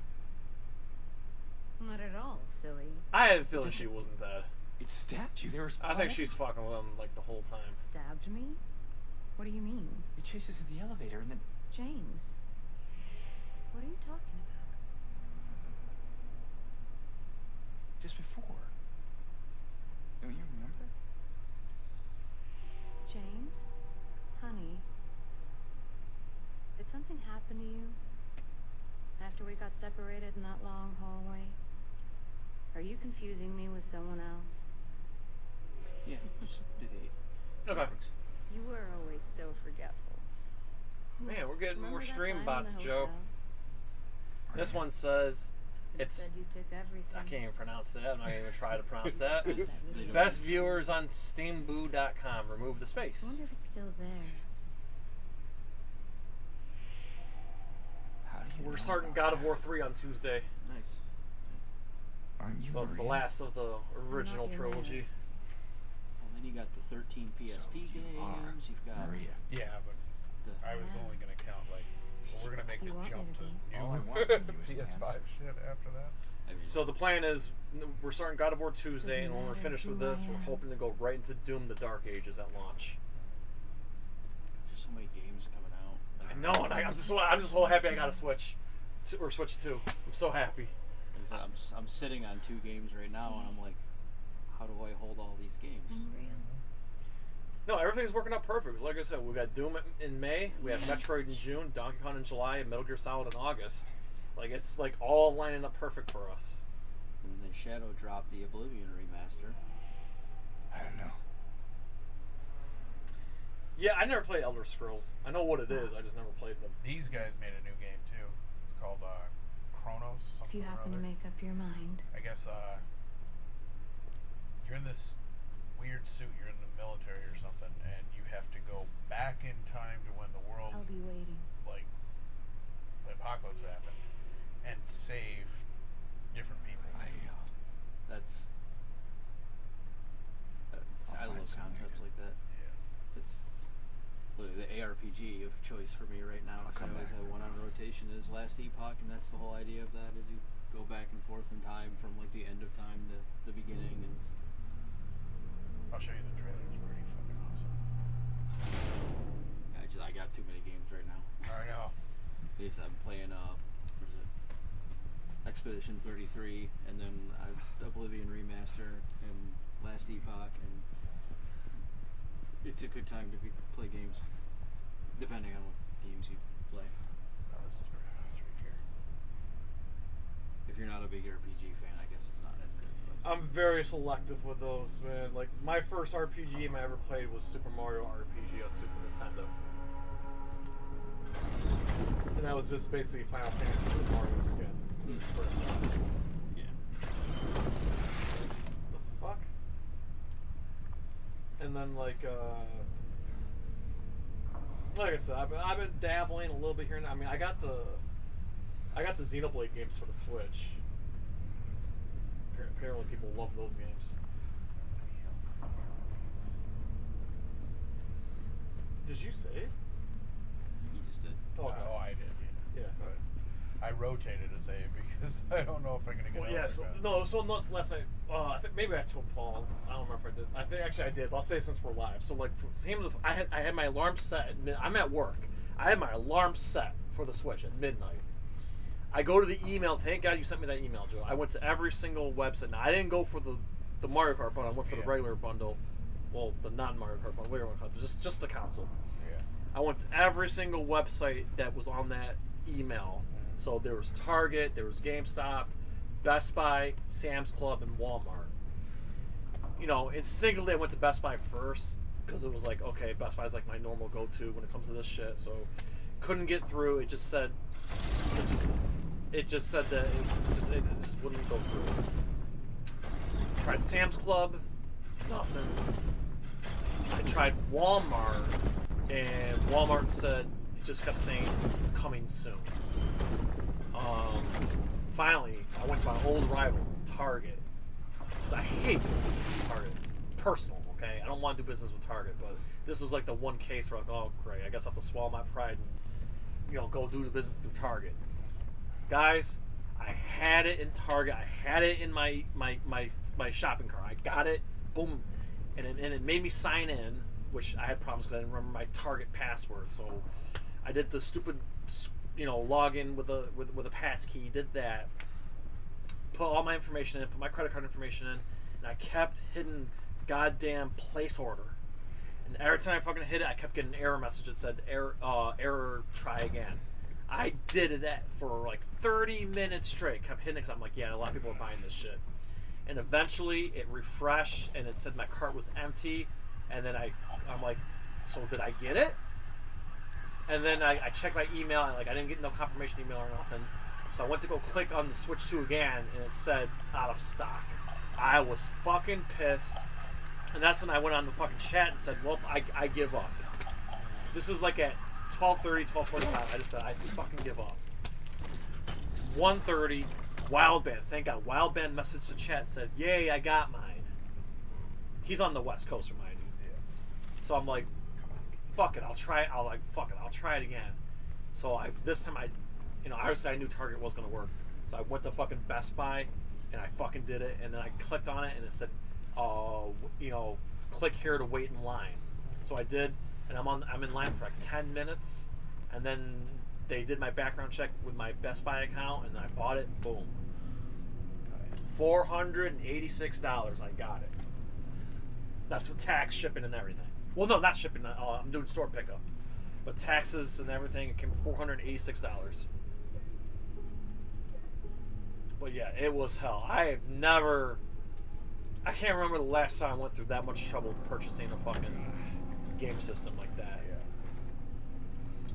Not at all, silly. I had a feeling she wasn't dead. It stabbed you. There was. I think she's fucking with him like the whole time. Stabbed me? What do you mean? It chases in the elevator and then. James, what are you talking about? Just before. Don't you remember? James? Honey? Did something happen to you? After we got separated in that long hallway? Are you confusing me with someone else? Yeah, just do the 8. Okay. You were always so forgetful. Man, we're getting more Remember that stream time in bots, the Joe. hotel? This one says You it's. said you took everything. I can't even pronounce that. I'm not even gonna try to pronounce that. They don't Best even- viewers on steamboo.com. Remove the I space. wonder if it's still there. How do you We're know starting about God of War 3 on Tuesday. Nice. Aren't you So it's the Maria? last of the original your trilogy. Well, then you got the 13 PSP games. You've got Maria. Yeah, but the. I was only gonna count we're gonna make You the want jump me to to be. All I new want from you is PS5 shit after that. So the plan is we're starting God of War Tuesday, and when we're matter finished with who I this, we're am. hoping to go right into Doom: The Dark Ages at launch. There's so many games coming out. I know, and I'm just so happy I got a Switch, or Switch 2. I'm so happy. Like I said, I'm sitting on 2 games right now, and I'm like, how do I hold all these games? Unreal. No, everything's working out perfect. Like I said, we got Doom in May, we have Metroid in June, Donkey Kong in July, and Metal Gear Solid in August. Like it's like all lining up perfect for us. And then they shadow dropped the Oblivion remaster. I don't know. Yeah, I never played Elder Scrolls. I know what it is. I just never played them. These guys made a new game too. It's called Chronos. If you happen to make up your mind. I guess you're in this weird suit. You're in the military or something, and you have to go back in time to when the world, I'll be waiting. like the apocalypse happened, and save different people. That's I love concepts like that. Yeah. It's literally the ARPG of choice for me right now. So I always have one on rotation is Last Epoch, and that's the whole idea of that is you go back and forth in time from like the end of time to the beginning. And I'll show you the trailer. It's pretty fucking awesome. I got too many games right now. I know. Yes, I'm playing what is it? Expedition 33, and then Oblivion Remaster and Last Epoch, and it's a good time to play games, depending on what games you play. Oh, this is pretty nice right here. If you're not a big RPG fan, I guess it's not as good. But I'm very selective with those, man. Like, my first RPG game I ever played was Super Mario RPG on Super Nintendo. And that was just basically Final Fantasy with Mario skin. Because it's Squaresoft. Yeah. The fuck? And then, like I said, I've been dabbling a little bit here and there. I mean, I got the Xenoblade games for the Switch. Apparently people love those games. Did you save? You just did. Oh, okay. Oh, I did. Yeah. But I rotated a save because I don't know if I'm gonna get. Well, yeah. So nuts last night. I think maybe I told Paul. I don't remember if I did. I think actually I did. But I'll say it since we're live. So like, I had my alarm set. I'm at work. I had my alarm set for the Switch at midnight. I go to the email. Thank God you sent me that email, Joe. I went to every single website. Now I didn't go for the Mario Kart bundle. I went for the regular bundle. Well, the non-Mario Kart bundle. Whatever you want to call it. Just the console. Yeah. I went to every single website that was on that email. So there was Target, there was GameStop, Best Buy, Sam's Club, and Walmart. You know, instinctively I went to Best Buy first because it was like, okay, Best Buy is like my normal go-to when it comes to this shit. So couldn't get through. It just said that it just wouldn't go through. Tried Sam's Club, nothing. I tried Walmart, and Walmart said it just kept saying coming soon. Finally, I went to my old rival, Target, because I hate doing business with Target. Personal, okay? I don't want to do business with Target, but this was like the one case where, like, oh great, I guess I have to swallow my pride and, you know, go do the business through Target. Guys, I had it in Target. I had it in my shopping cart. I got it, boom, and it made me sign in, which I had problems because I didn't remember my Target password. So I did the stupid, you know, log in with a pass key. Did that. Put all my information in. Put my credit card information in, and I kept hitting goddamn place order. And every time I fucking hit it, I kept getting an error message that said error, try again. I did that for like 30 minutes straight. Kept hitting it because I'm like, yeah, a lot of people are buying this shit. And eventually it refreshed and it said my cart was empty. And then I'm like, so did I get it? And then I checked my email and like I didn't get no confirmation email or nothing. So I went to go click on the Switch 2 again and it said out of stock. I was fucking pissed. And that's when I went on the fucking chat and said, well, I give up. This is like at 12:30, 12:45. I just said, I fucking give up. It's 1:30. Wildband. Thank God. Wildband messaged the chat said, yay, I got mine. He's on the West Coast, remind you. Yeah. So I'm like, fuck it. I'll try it. I'll try it again. So this time obviously I knew Target was going to work. So I went to fucking Best Buy and I fucking did it. And then I clicked on it and it said, click here to wait in line. So I did, and I'm in line for like 10 minutes, and then they did my background check with my Best Buy account, and I bought it. Boom, $486. I got it. That's with tax, shipping, and everything. Well, no, not shipping. I'm doing store pickup, but taxes and everything. It came $486. But yeah, it was hell. I I can't remember the last time I went through that much trouble purchasing a fucking game system like that. Yeah.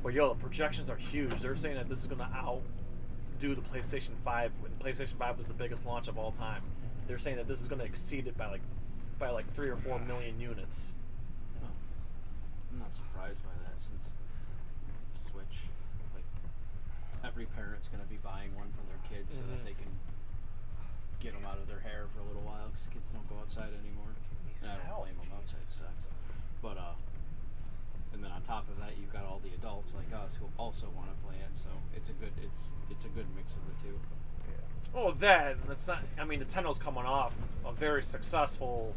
But yo, the projections are huge. They're saying that this is gonna outdo the PlayStation 5 when PlayStation 5 was the biggest launch of all time. They're saying that this is gonna exceed it by like 3 or 4 million units. I'm not surprised by that since Switch, like every parent's gonna be buying one for their kids so that they can get them out of their hair for a little while because kids don't go outside anymore. And I don't blame them. Outside sucks. But and then on top of that, you've got all the adults like us who also want to play it. So it's a good mix of the two. Oh, that's not. I mean, Nintendo's coming off a very successful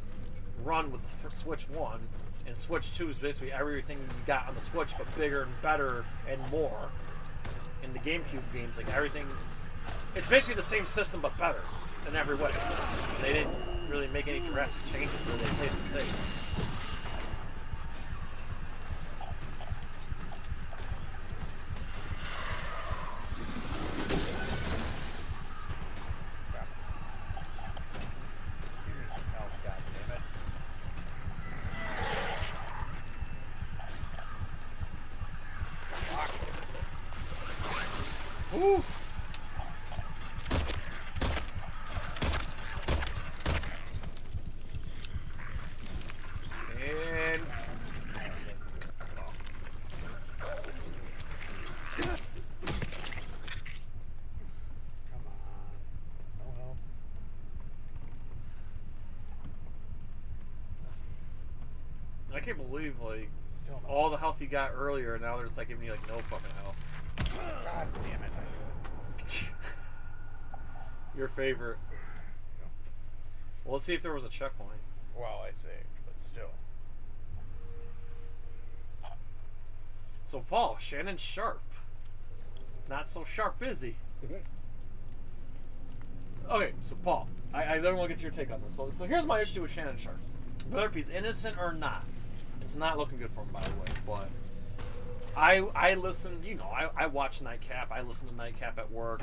run with the Switch 1, and Switch 2 is basically everything you got on the Switch, but bigger and better and more. In the GameCube games, like everything, it's basically the same system but better in every way. They didn't really make any drastic changes, but they played the same. Ooh. And I can't believe like all the health you got earlier, now they're just like giving you like no fucking health. God damn it. Your favorite. Well, let's see if there was a checkpoint. Well, I saved, but still. So, Paul, Shannon Sharp. Not so sharp, is he? Okay, so Paul, I don't want to get your take on this. So here's my issue with Shannon Sharp. Whether if he's innocent or not, it's not looking good for him, by the way, but I listen, you know, I watch Nightcap. I listen to Nightcap at work.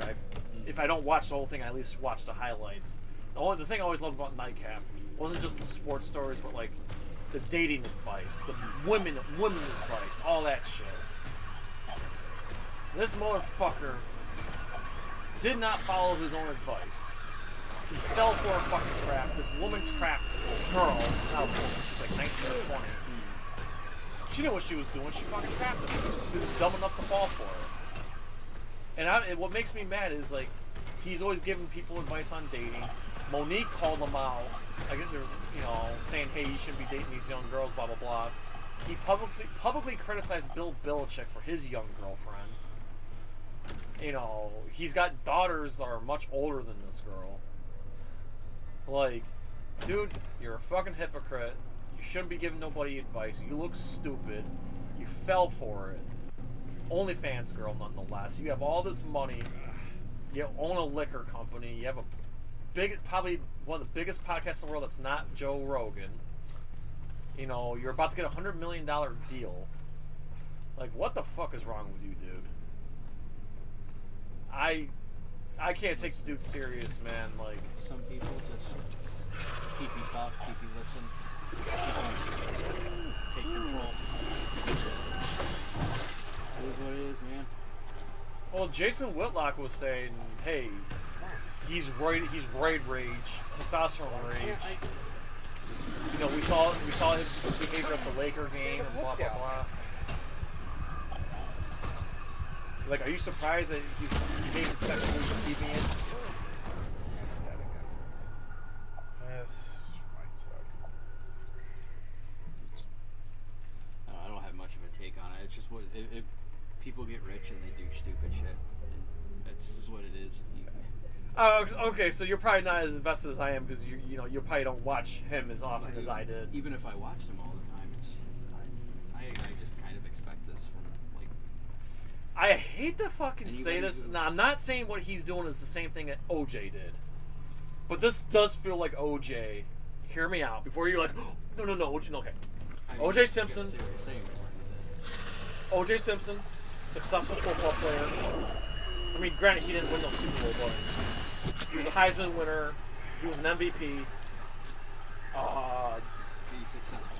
If I don't watch the whole thing, I at least watch the highlights. The thing I always loved about Nightcap wasn't just the sports stories, but like the dating advice, the women advice, all that shit. This motherfucker did not follow his own advice. He fell for a fucking trap. This woman trapped a girl. Now, she's like 19 or 20. She knew what she was doing. She fucking trapped him. He was dumb enough to fall for her. And what makes me mad is like he's always giving people advice on dating. Monique called him out. I guess there was, saying, "Hey, you shouldn't be dating these young girls." Blah blah blah. He publicly criticized Bill Belichick for his young girlfriend. He's got daughters that are much older than this girl. Like, dude, you're a fucking hypocrite. You shouldn't be giving nobody advice. You look stupid. You fell for it. OnlyFans girl, nonetheless. You have all this money. You own a liquor company. You have probably one of the biggest podcasts in the world that's not Joe Rogan. You're about to get a $100 million deal. Like, what the fuck is wrong with you, dude? I can't take the dude serious, man. Like, some people just keep you talk, keep you listen, take control. It is what it is, man. Well, Jason Whitlock was saying, hey, he's roid rage, testosterone rage. We saw his behavior at the Laker game and blah blah blah. Like, are you surprised that he's behaving sexually deviant? This might suck. I don't have much of a take on it. It's just people get rich and they do stupid shit, and that's just what it is. Okay, so you're probably not as invested as I am because you probably don't watch him as often as I did. Even if I watched him all the time, I just kind of expect this from like. I hate to fucking say this. Now, I'm not saying what he's doing is the same thing that OJ did, but this does feel like OJ. Hear me out before you're like, oh, no, OJ. Okay, OJ Simpson. OJ Simpson, successful football player. I mean, granted, he didn't win no Super Bowl, but he was a Heisman winner. He was an MVP.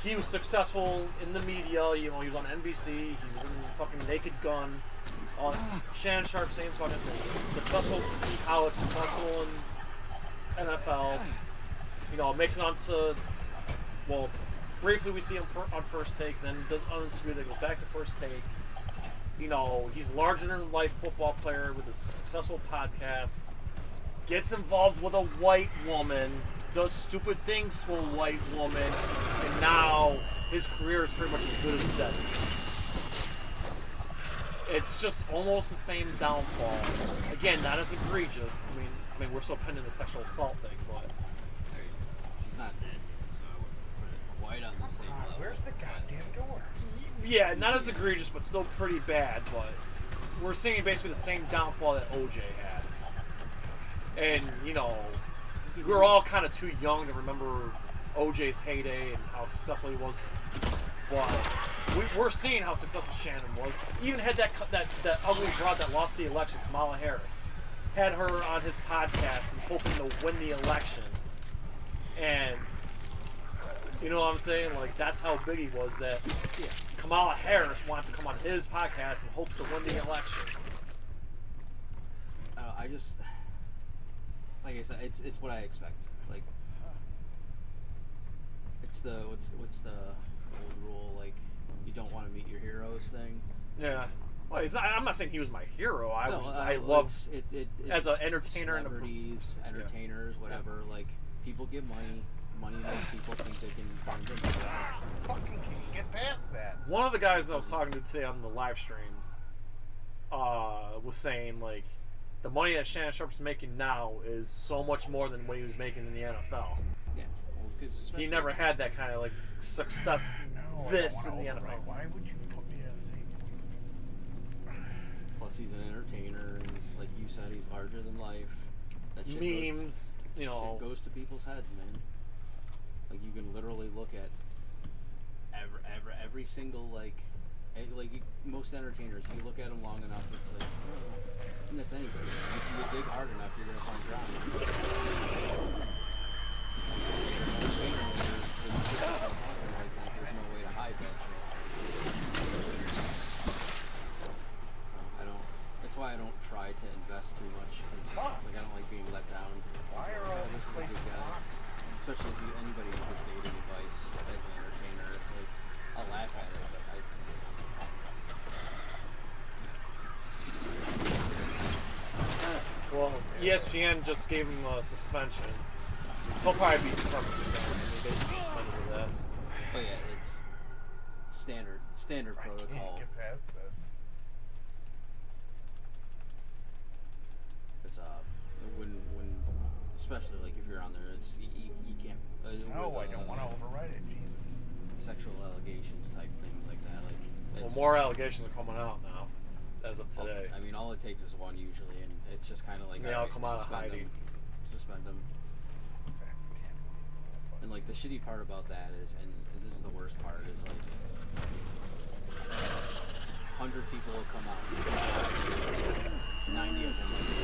He was successful in the media. You know, he was on NBC. He was in fucking Naked Gun. Shannon Sharp, same fucking thing. Successful in college, successful in NFL. You know, makes it onto, well, briefly we see him on First Take, then does Undisputed, goes back to First Take. You know, he's larger than life football player with a successful podcast. Gets involved with a white woman, does stupid things to a white woman, and now his career is pretty much as good as dead. It's just almost the same downfall. Again, not as egregious. I mean, we're still pending the sexual assault thing, but she's not dead yet, so I wouldn't put it quite on the same level. Where's the goddamn door? yeah, not as egregious, but still pretty bad. But we're seeing basically the same downfall that OJ had. And, you know, we were all kind of too young to remember OJ's heyday and how successful he was. But we're seeing how successful Shannon was. Even had that ugly broad that lost the election, Kamala Harris, had her on his podcast and hoping to win the election. And, you know what I'm saying? Like, that's how big he was, that Kamala Harris wanted to come on his podcast in hopes to win the election. I just... Like I said, it's what I expect. Like, it's the what's the old rule? Like, you don't want to meet your heroes thing. Yeah. Well, I'm not saying he was my hero. I loved it as an entertainer and celebrities, entertainers, whatever. Yeah. Like, people get money. Money makes people think they can turn things around. Fucking can't get past that. One of the guys I was talking to today on the live stream was saying, like, the money that Shannon Sharp's making now is so much more than what he was making in the NFL. Yeah, well, because he never had that kind of like success. No, in the NFL. Why would you put me at a same point? Plus, he's an entertainer. He's, like you said, he's larger than life. That shit memes, you know, shit goes to people's heads, man. Like, you can literally look at every single most entertainers. You look at them long enough, it's like. And that's anybody. If you dig hard enough, you're gonna find drama. There's no way to hide that shit. That's why I don't try to invest too much. Cause, like, I don't like being let down. Why are all these places locked? Especially if anybody gives dating advice as an entertainer, it's like I'll laugh at it, but well, ESPN just gave him a suspension. He'll probably be determined again. They just suspended for this. Oh yeah, it's standard protocol. I can't get past this. It's when especially like if you're on there, it's you can't. No, I don't want to override it. Jesus. Sexual allegations type things like that. Like, well, more allegations are coming out now, as of today. I mean, all it takes is one usually, and it's just kind of like they all come out of hiding. Suspend them. And like the shitty part about that is, and this is the worst part, is like 100 people will come out, 90 of them will be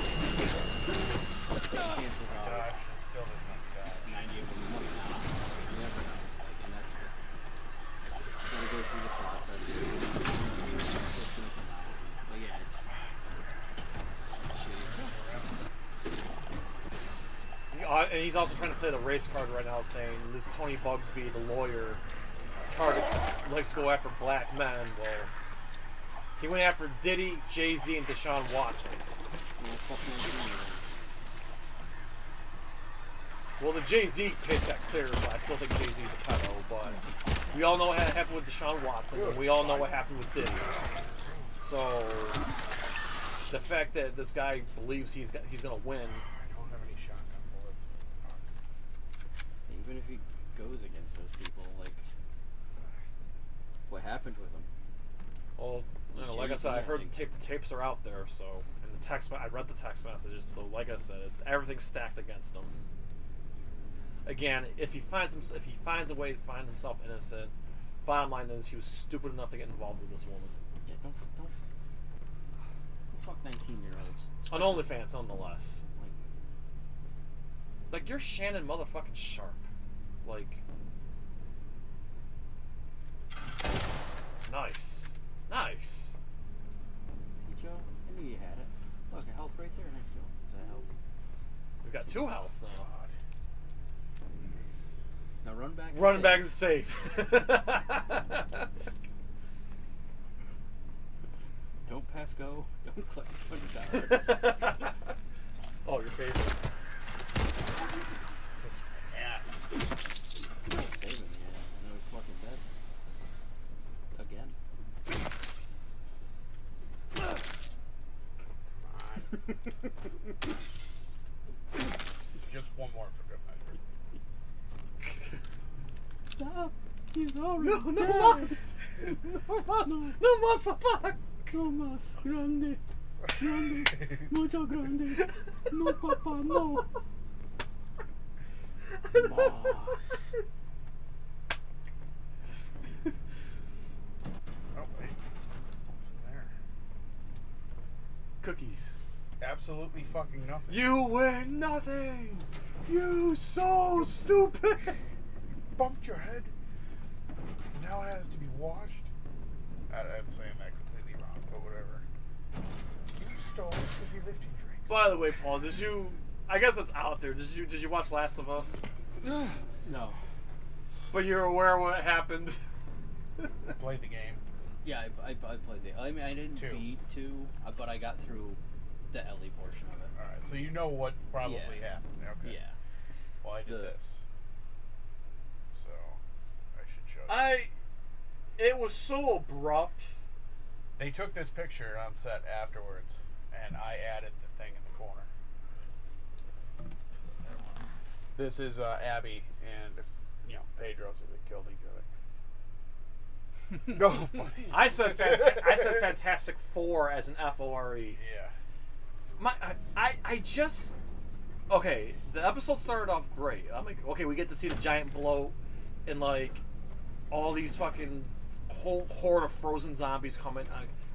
chances are 90 of them will come out. You never know. Like, and that's you gotta go through the process. It's gonna come out. But yeah, it's shitty. And he's also trying to play the race card right now, saying this Tony Bugsby, the lawyer, likes to go after black men. Well, he went after Diddy, Jay-Z, and Deshaun Watson. Well, the Jay-Z case got cleared, but I still think Jay-Z's a pedo. But we all know what happened with Deshaun Watson, and we all know what happened with Diddy. So the fact that this guy believes he's going to win. Even if he goes against those people, like, what happened with him? Well, you know, like I said, I heard the tapes are out there. So, and I read the text messages. So, like I said, it's everything's stacked against him. Again, if he finds a way to find himself innocent, bottom line is he was stupid enough to get involved with this woman. Yeah, don't fuck 19-year-olds. On OnlyFans, nonetheless. Like you're Shannon motherfucking Sharp. Like, nice, nice. See, Joe, I knew you had it. Look, a health right there next to him. Is that health? He's got 2 healths now. Now run back. Run back to safe. Don't pass go. Don't click $20. Oh, your favorite. Ass. Saving me. I know he's fucking dead. Again. Just one more for good measure. Stop! He's already No, no dead. mas! No mas! No mas, papa! No mas. Grande. Grande. Mucho grande. No, papa, no. Mas. Oh, wait. What's in there? Cookies. Absolutely fucking nothing. You win nothing! You so stupid! Bumped your head. Now it has to be washed. I'm saying that completely wrong, but whatever. You stole fizzy lifting drinks. By the way, Paul, did you? I guess it's out there. Did you watch Last of Us? No. But you're aware of what happened. Played the game. Yeah, I played the. I mean, I didn't beat 2, but I got through the Ellie portion of it. Alright, so you know what probably happened. Okay. Yeah. Well, I did this. So, I should show you. It was so abrupt. They took this picture on set afterwards, and I added the thing in the corner. This is Abby and, Pedro, so they killed each other. Go, buddies. I said Fantastic Four as an F-O-R-E. Yeah. I just... Okay, the episode started off great. I'm like, okay, we get to see the giant bloat and, like, all these fucking whole horde of frozen zombies coming.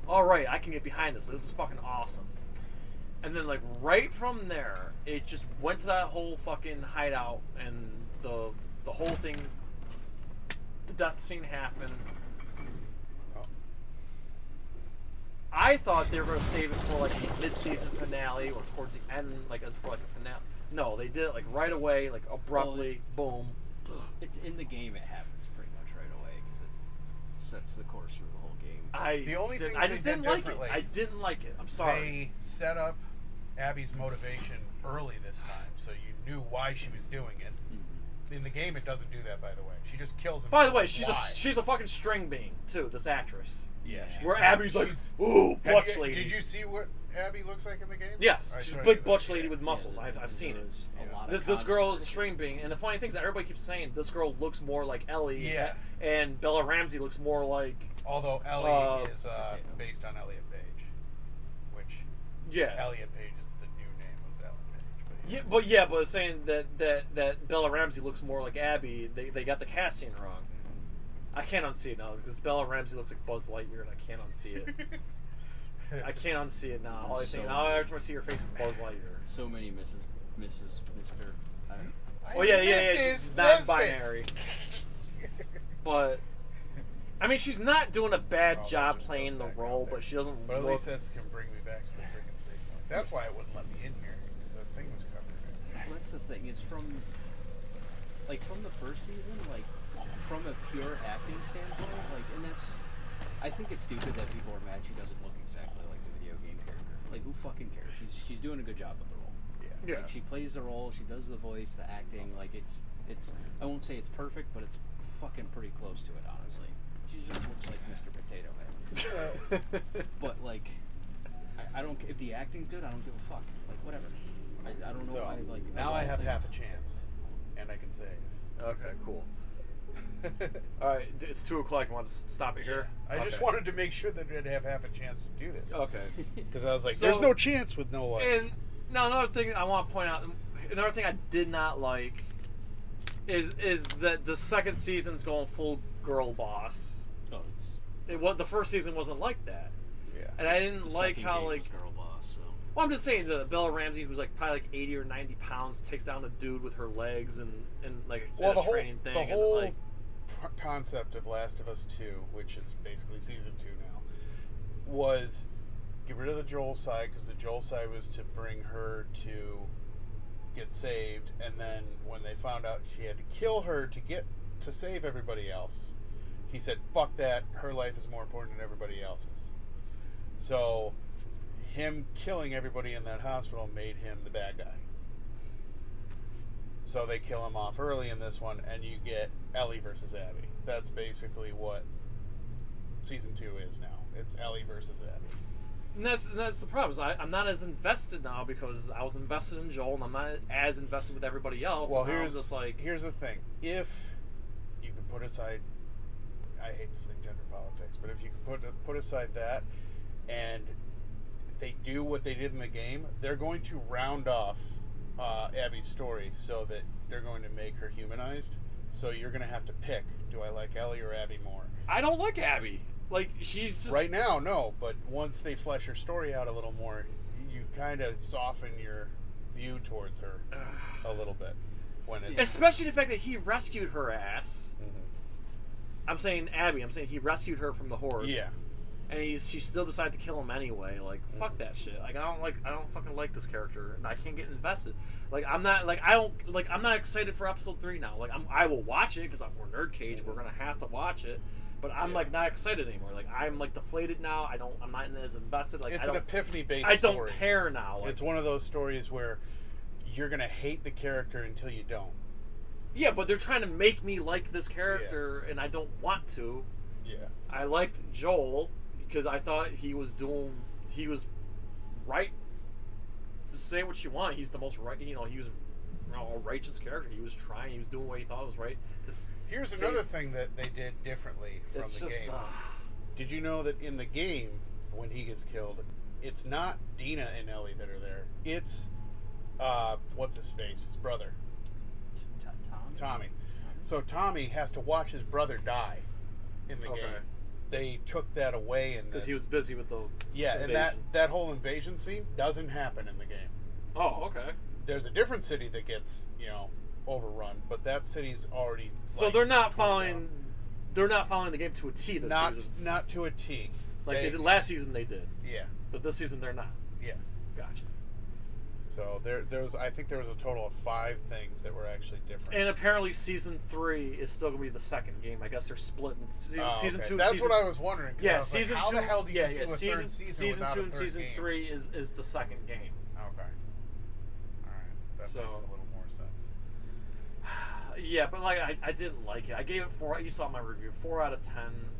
Alright, I can get behind this. This is fucking awesome. And then, like, right from there, it just went to that whole fucking hideout, and the whole thing, the death scene happened. I thought they were going to save it for, like, a mid-season finale or towards the end, like, as for, like, a finale. No, they did it, like, right away, like, abruptly, boom. In the game, it happens pretty much right away because it sets the course for the whole game. I just didn't like it. I didn't like it. I'm sorry. They set up Abby's motivation early this time, so you knew why she was doing it. In the game, it doesn't do that, by the way. She just kills him. By the way, she's a fucking string bean too. This actress. Yeah. Where Abby's like, ooh, butch lady. Did you see what Abby looks like in the game? Yes, she's a big butch lady with muscles. I've seen it. This girl is a string bean, and the funny thing is that everybody keeps saying this girl looks more like Ellie. Yeah. And Bella Ramsey looks more like. Although Ellie is based on Elliot Page, which Elliot Page is the new name of Ellen Page. But saying that Bella Ramsey looks more like Abby, they got the casting wrong. I can't unsee it now because Bella Ramsey looks like Buzz Lightyear, and I can't unsee it. I can't unsee it now. All I think now, every time I see her face is Buzz Lightyear. So many Mrs. Mr. She's non-binary. But I mean, she's not doing a bad job playing the role, but she doesn't. But at least this can bring me back to the freaking stage. That's why it wouldn't let me in here because the thing was covered. Well, that's the thing. It's from the first season, like from a pure acting standpoint, like, and that's. I think it's stupid that people are mad she doesn't look exactly like the video game character. Like, who fucking cares? She's doing a good job with the role. Yeah. Like, she plays the role. She does the voice, the acting. Like, it's. I won't say it's perfect, but it's fucking pretty close to it, honestly. She just looks like Mr. Potato Head. But like, I don't. If the acting's good, I don't give a fuck. Like, whatever. I don't know why. Like, now I have half a chance, and I can save. Okay, cool. All right, it's 2:00. You want to stop it here? I just wanted to make sure that I'd have half a chance to do this. Okay. Because I was like, there's no chance with no life. And now another thing I want to point out, another thing I did not like, is that the second season's going full girl boss. Oh, the first season wasn't like that. Yeah. And I didn't like how like girl boss. So. Well, I'm just saying, the Bella Ramsey, who's like probably like 80 or 90 pounds, takes down a dude with her legs and like well, a train thing. The whole and, like, concept of Last of Us 2, which is basically season 2 now, was get rid of the Joel side, because the Joel side was to bring her to get saved, and then when they found out she had to kill her to save everybody else, he said, fuck that, her life is more important than everybody else's. So him killing everybody in that hospital made him the bad guy. So they kill him off early in this one, and you get Ellie versus Abby. That's basically what season 2 is now. It's Ellie versus Abby. And that's the problem. Is I'm not as invested now because I was invested in Joel, and I'm not as invested with everybody else. Well, here's just like, here's the thing: if you can put aside, I hate to say gender politics, but if you can put aside that, and they do what they did in the game, they're going to round off Abby's story so that they're going to make her humanized. So you're going to have to pick: do I like Ellie or Abby more? I don't like Abby. Like, she's just... Right now, no. But once they flesh her story out a little more, you kind of soften your view towards her a little bit. Especially the fact that he rescued her ass. Mm-hmm. I'm saying Abby. I'm saying he rescued her from the horde. Yeah. And she still decided to kill him anyway. Like, fuck that shit. Like, I don't fucking like this character, and I can't get invested. Like, I'm not excited for episode 3 now. Like, I will watch it because we're NerdCage. We're gonna have to watch it. But I'm like not excited anymore. Like, I'm like deflated now. I'm not as invested. Like, it's an epiphany-based story. story. I don't care now. Like, it's one of those stories where you're gonna hate the character until you don't. Yeah, but they're trying to make me like this character, and I don't want to. Yeah. I liked Joel because I thought he was right to say what you want. He's the most right. He was a righteous character. He was trying. He was doing what he thought was right. Here's another thing that they did differently from the game. Did you know that in the game, when he gets killed, it's not Dina and Ellie that are there. It's what's his face? His brother. Tommy. So Tommy has to watch his brother die in the game. They took that away in this because he was busy with the invasion. And that whole invasion scene doesn't happen in the game. Oh, okay. There's a different city that gets overrun, but that city's already. So they're not following. They're not following the game to a T this season. Not to a T. Like they did last season, they did. Yeah. But this season they're not. Yeah. Gotcha. So I think there was a total of 5 things that were actually different. And apparently season 3 is still gonna be the second game. I guess they're splitting season 2. That's what I was wondering. Yeah, I was season like, 2. How the hell do you do a season, third season season without 2 a and third season game? 3 is the second game. Okay. All right. That makes a little more sense. Yeah, but like I didn't like it. I gave it 4. You saw my review. 4 out of 10.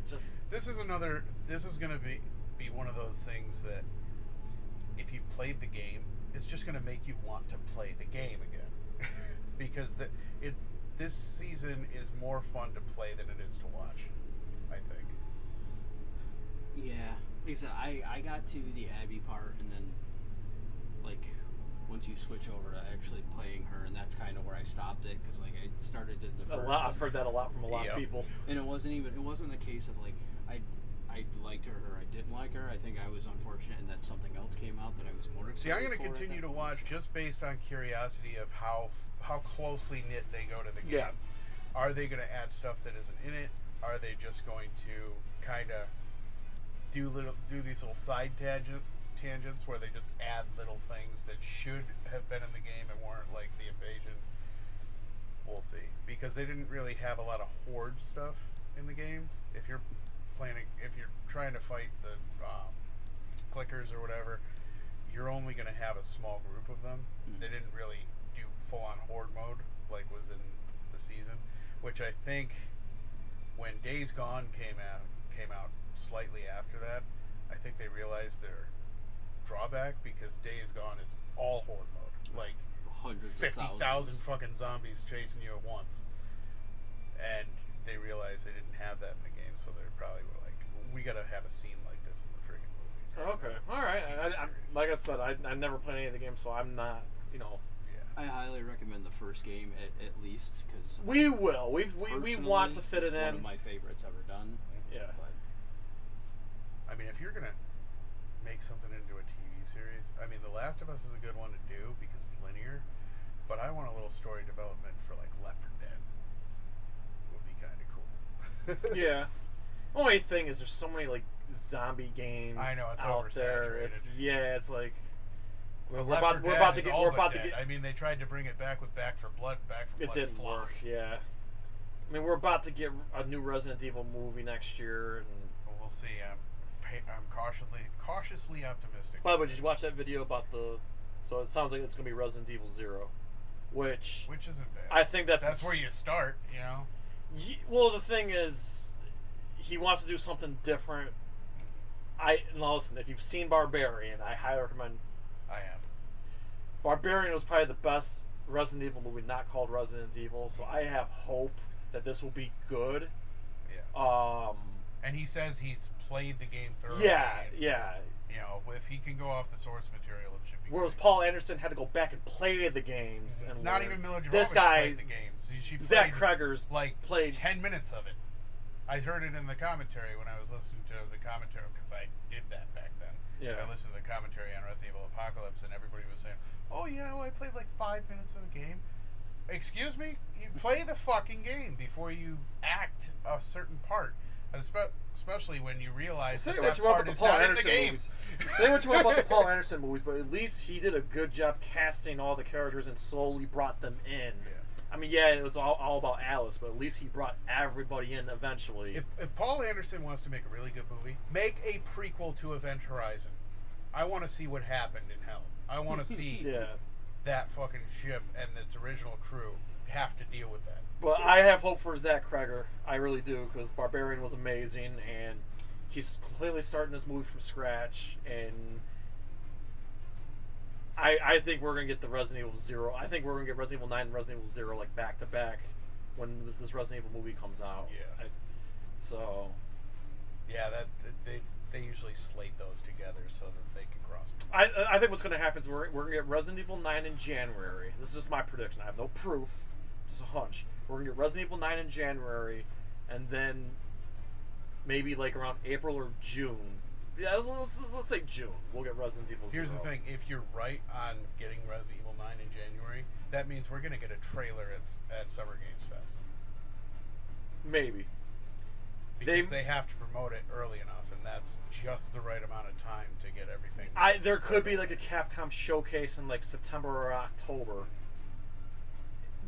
Just this is gonna be one of those things that if you've played the game, it's just gonna make you want to play the game again. Because this season is more fun to play than it is to watch, I think. Yeah. Like I said, I got to the Abby part, and then like once you switch over to actually playing her, and that's kind of where I stopped it, because like I started in the first. I've heard that a lot from a lot of people. And it wasn't a case of like I liked her or I didn't like her. I think I was unfortunate in that something else came out that I was more excited. See, I'm going to continue to watch just based on curiosity of how closely knit they go to the game. Yeah. Are they going to add stuff that isn't in it? Are they just going to kind of do these little side tangents where they just add little things that should have been in the game and weren't, like the invasion? We'll see, because they didn't really have a lot of horde stuff in the game. If you're trying to fight the clickers or whatever, you're only going to have a small group of them. They didn't really do full-on horde mode like was in the season, which I think when Days Gone came out slightly after that, I think they realized their drawback, because Days Gone is all horde mode, like 50,000 fucking zombies chasing you at once, and they realized they didn't have that in the game, so they probably were like, we gotta have a scene like this in the friggin' movie. Okay, all right. Like I said, I never played any of the games, so I'm not, I highly recommend the first game at least, because we will. We want to fit it in. It's one of my favorites ever done. Yeah. But I mean, if you're gonna make something into a TV series. I mean, The Last of Us is a good one to do because it's linear, but I want a little story development for like Left 4 Dead. Would be kind of cool. Yeah. Only thing is, there's so many like zombie games. I know it's out there. oversaturated. It's like we're Left 4 about to Dead get. is We're all about but to dead. get. I mean, they tried to bring it back with Back 4 Blood. It didn't work. Yeah. I mean, we're about to get a new Resident Evil movie next year, and Well, we'll see. I'm cautiously optimistic. by the way, did you watch that video about the? So it sounds like it's gonna be Resident Evil 0, which isn't bad. I think that's where you start. You know. Well, the thing is, he wants to do something different. Now listen, if you've seen Barbarian, I highly recommend. I have. Barbarian was probably the best Resident Evil movie not called Resident Evil, so I have hope that this will be good. Yeah. And he says he's played the game thoroughly. Yeah. You know, if he can go off the source material, it should be. Whereas Paul Anderson had to go back and play the games, and Not learn. even Mila Jovovich This guy, played the games. She Zach played, Kreger's like played 10 minutes of it. I heard it in the commentary when I was listening to the commentary because I did that back then. Yeah. I listened to the commentary on Resident Evil Apocalypse, and everybody was saying, "Oh yeah, well, I played like 5 minutes of the game." Excuse me, you play the fucking game before you act a certain part, and especially when you realize Say that what that you want part about is the Paul not in the Anderson game. movies. Say what you want about the Paul Anderson movies, but at least he did a good job casting all the characters and slowly brought them in. Yeah. I mean, yeah, it was all about Alice, but at least he brought everybody in eventually. If Paul Anderson wants to make a really good movie, make a prequel to Event Horizon. I want to see what happened in hell. I want to see that fucking ship and its original crew have to deal with that. But I have hope for Zach Kreger. I really do, because Barbarian was amazing, and he's completely starting this movie from scratch, and I think we're going to get the Resident Evil 0. I think we're going to get Resident Evil 9 and Resident Evil 0 like back to back when this Resident Evil movie comes out. Yeah. Yeah, that they usually slate those together so that they can cross. I think what's going to happen is we're going to get Resident Evil 9 in January. This is just my prediction. I have no proof. Just a hunch. We're going to get Resident Evil 9 in January, and then maybe like around April or June. Yeah, let's say June. We'll get Resident Evil 0. Here's the thing. If you're right on getting Resident Evil 9 in January, that means we're going to get a trailer at Summer Games Fest. Maybe. Because they have to promote it early enough, and that's just the right amount of time to get everything. There could be like a Capcom showcase in like September or October.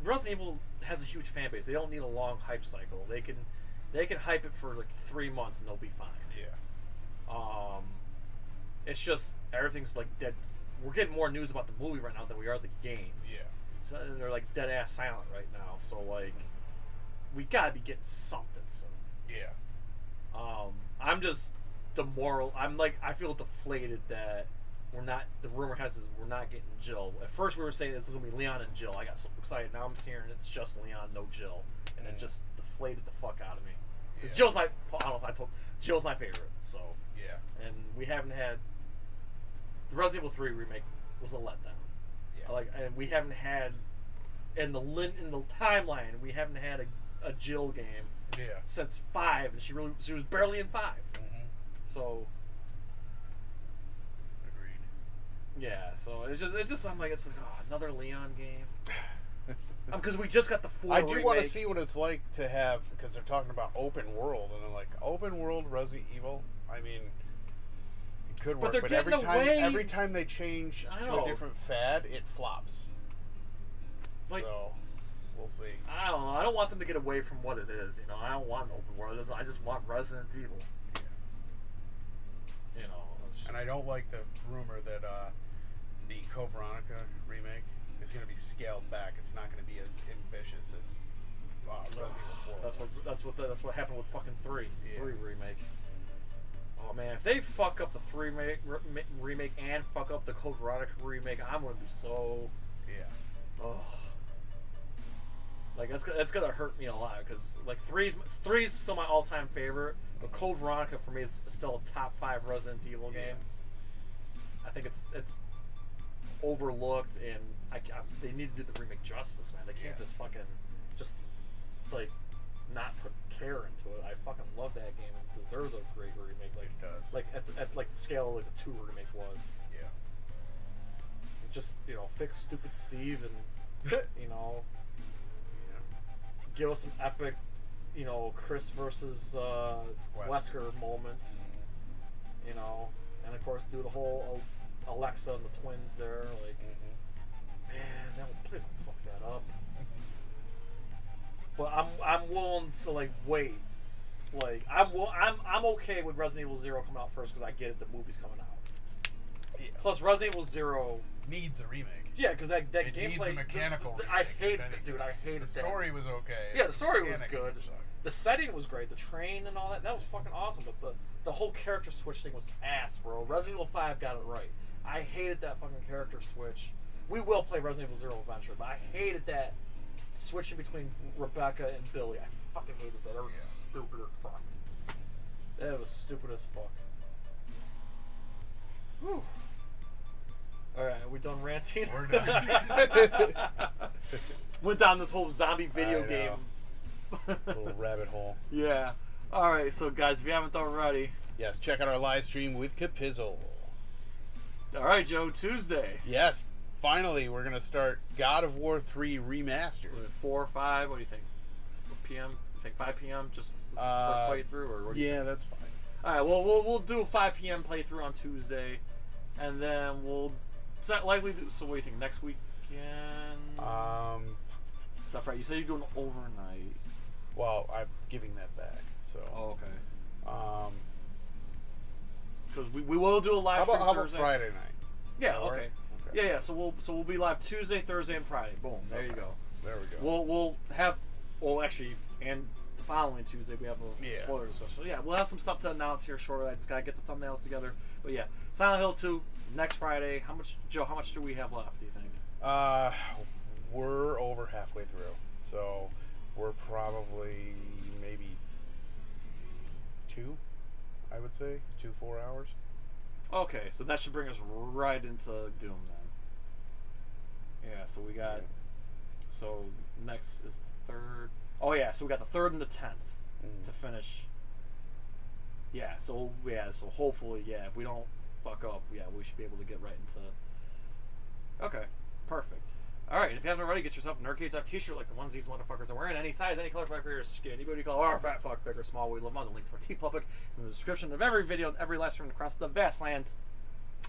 Resident Evil has a huge fan base. They don't need a long hype cycle. They can hype it for like 3 months and they'll be fine. Yeah. It's just everything's like dead. We're getting more news about the movie right now than we are the games. Yeah. So they're like dead ass silent right now. So like, we gotta be getting something soon. Yeah. I'm just demoral. I feel deflated that we're not. The rumor has is we're not getting Jill. At first we were saying it's gonna be Leon and Jill. I got so excited. Now I'm hearing it's just Leon, no Jill, and it just deflated the fuck out of me. Yeah. Jill's my. I don't know if I told. Jill's my favorite. So. Yeah. And we haven't had. The Resident Evil 3 remake was a letdown. Yeah. And we haven't had in the timeline we haven't had a Jill game. Yeah. Since 5, and she was barely in 5. Mm-hmm. So. Agreed. Yeah. So it's just I'm like it's like another Leon game. Because we just got the 4. I do want to remake. see what it's like to have, because they're talking about open world, and I'm like, open world Resident Evil. I mean, it could work, but every time they change to a different fad, it flops. Like, so we'll see. I don't know. I don't want them to get away from what it is. You know, I don't want an open world. I just want Resident Evil. Yeah. You know. And I don't like the rumor that the Code Veronica remake is going to be scaled back. It's not going to be as ambitious as Resident Evil 4. That's what happened with fucking 3 remake. Oh man, if they fuck up the 3 remake and fuck up the Code Veronica remake, I'm gonna be so. Yeah. Oh. Like that's gonna hurt me a lot because like 3's still my all-time favorite, but Code Veronica for me is still a top 5 Resident Evil game. I think it's overlooked, and they need to do the remake justice, man. They can't just fucking like not put care into it. I fucking love that game. It deserves a great remake. Like it does. Like at like the scale like the 2 remake was. Yeah. just fix stupid Steve and give us some epic Chris versus Wesker moments, and of course do the whole Alexa and the twins there. Like, man, please don't fuck that up. But I'm willing to like wait. Like I'm okay with Resident Evil 0 coming out first because I get it. The movie's coming out. Yeah. Plus, Resident Evil 0 needs a remake. Yeah, because that it gameplay needs a mechanical. I hated it, dude. I hated the that. story was okay. Yeah, the story was mechanics good. The setting was great. The train and all that was fucking awesome. But the whole character switch thing was ass, bro. Resident Evil 5 got it right. I hated that fucking character switch. We will play Resident Evil 0 eventually, but I hated that switching between Rebecca and Billy. I fucking hated that. That was stupid as fuck. That was stupid as fuck. Whew. Alright, are we done ranting? We're done. Went down this whole zombie video game. Little rabbit hole. Yeah. Alright, so guys, if you haven't already. Yes, check out our live stream with Capizzle. Alright, Joe, Tuesday. Yes, finally, we're going to start God of War 3 Remastered. 4 or 5? What do you think? What PM? You think 5 PM? Just first playthrough? Or what do you think? That's fine. Alright, well, we'll do a 5 PM playthrough on Tuesday. And then we'll likely do. So, what do you think? Next weekend? Is that right? You said you're doing overnight. Well, I'm giving that back. So. Oh, okay. Because we will do a live. How about Thursday. Friday night? Yeah. Okay. Yeah. So we'll be live Tuesday, Thursday, and Friday. Boom. There you go. There we go. We'll have. Well, actually, and the following Tuesday we have a spoiler discussion. Yeah, we'll have some stuff to announce here shortly. I just gotta get the thumbnails together. But yeah, Silent Hill 2 next Friday. How much, Joe? How much do we have left? Do you think? We're over halfway through, so we're probably maybe 2. I would say 4 hours. Okay, so that should bring us right into Doom then. Yeah, so we got. So next is the 3rd. Oh yeah, so we got the 3rd and the 10th to finish. Yeah, so hopefully, if we don't fuck up, we should be able to get right into. Okay, perfect. All right, if you haven't already, get yourself a NerdCage t-shirt like the ones these motherfuckers are wearing. Any size, any color, for your skin. Anybody call our fat fuck, big or small. We love them all. The link to our TeePublic in the description of every video and every live stream across the vast lands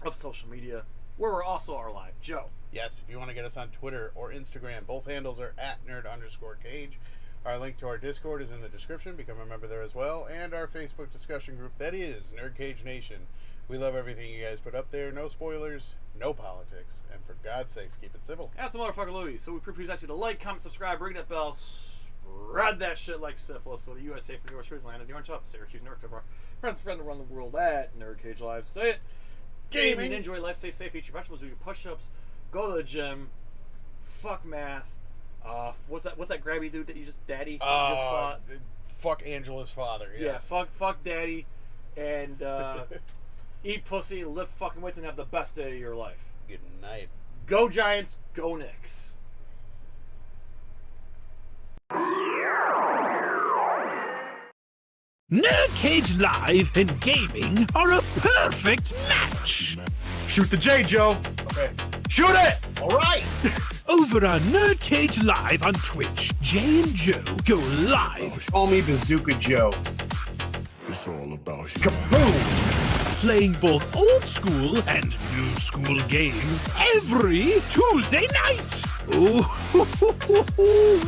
of social media, where we're also are live. Joe. Yes, if you want to get us on Twitter or Instagram, both handles are @nerd_cage. Our link to our Discord is in the description. Become a member there as well. And our Facebook discussion group, that is NerdCage Nation. We love everything you guys put up there. No spoilers, no politics, and for God's sakes, keep it civil. That's a motherfucker Louie. So we please ask you to like, comment, subscribe, ring that bell, spread that shit like syphilis so the U.S. safe from your street land of the Orange Office, Syracuse, New York, to our friends around the world at NerdCage Live. Say it. Gaming. Enjoy life, stay safe, eat your vegetables, do your push-ups, go to the gym, fuck math. What's that grabby dude that you just just fought? Fuck Angela's father. Yes. Yeah, fuck daddy, and eat pussy, lift fucking weights, and have the best day of your life. Good night. Go Giants, go Knicks. NerdCage Live and gaming are a perfect match. Shoot the J, Joe. Okay. Shoot it. All right. Over on NerdCage Live on Twitch, Jay and Joe go live. Call me Bazooka Joe. It's all about you. Kaboom! Playing both old school and new school games every Tuesday night. Ooh,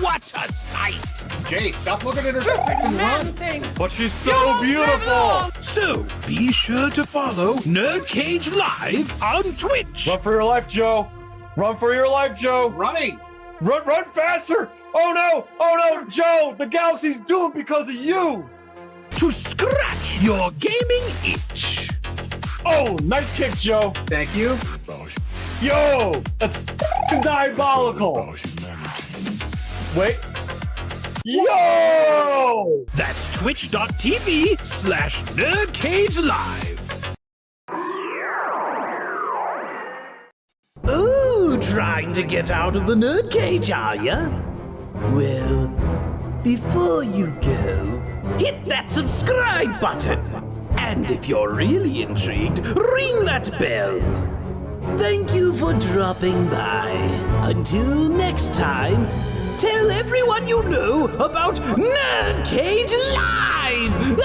what a sight! Jay, stop looking at her face and run. But she's so beautiful. So be sure to follow NerdCage Live on Twitch. Run for your life, Joe. Run for your life, Joe. Running. Run faster. Oh no, Joe. The galaxy's doomed because of you. To scratch your gaming itch. Oh, nice kick, Joe. Thank you. Yo, that's diabolical. Wait. Yo! That's twitch.tv/NerdCage Live. Ooh, trying to get out of the NerdCage, are ya? Well, before you go, hit that subscribe button. And if you're really intrigued, ring that bell. Thank you for dropping by. Until next time, tell everyone you know about NerdCage Live!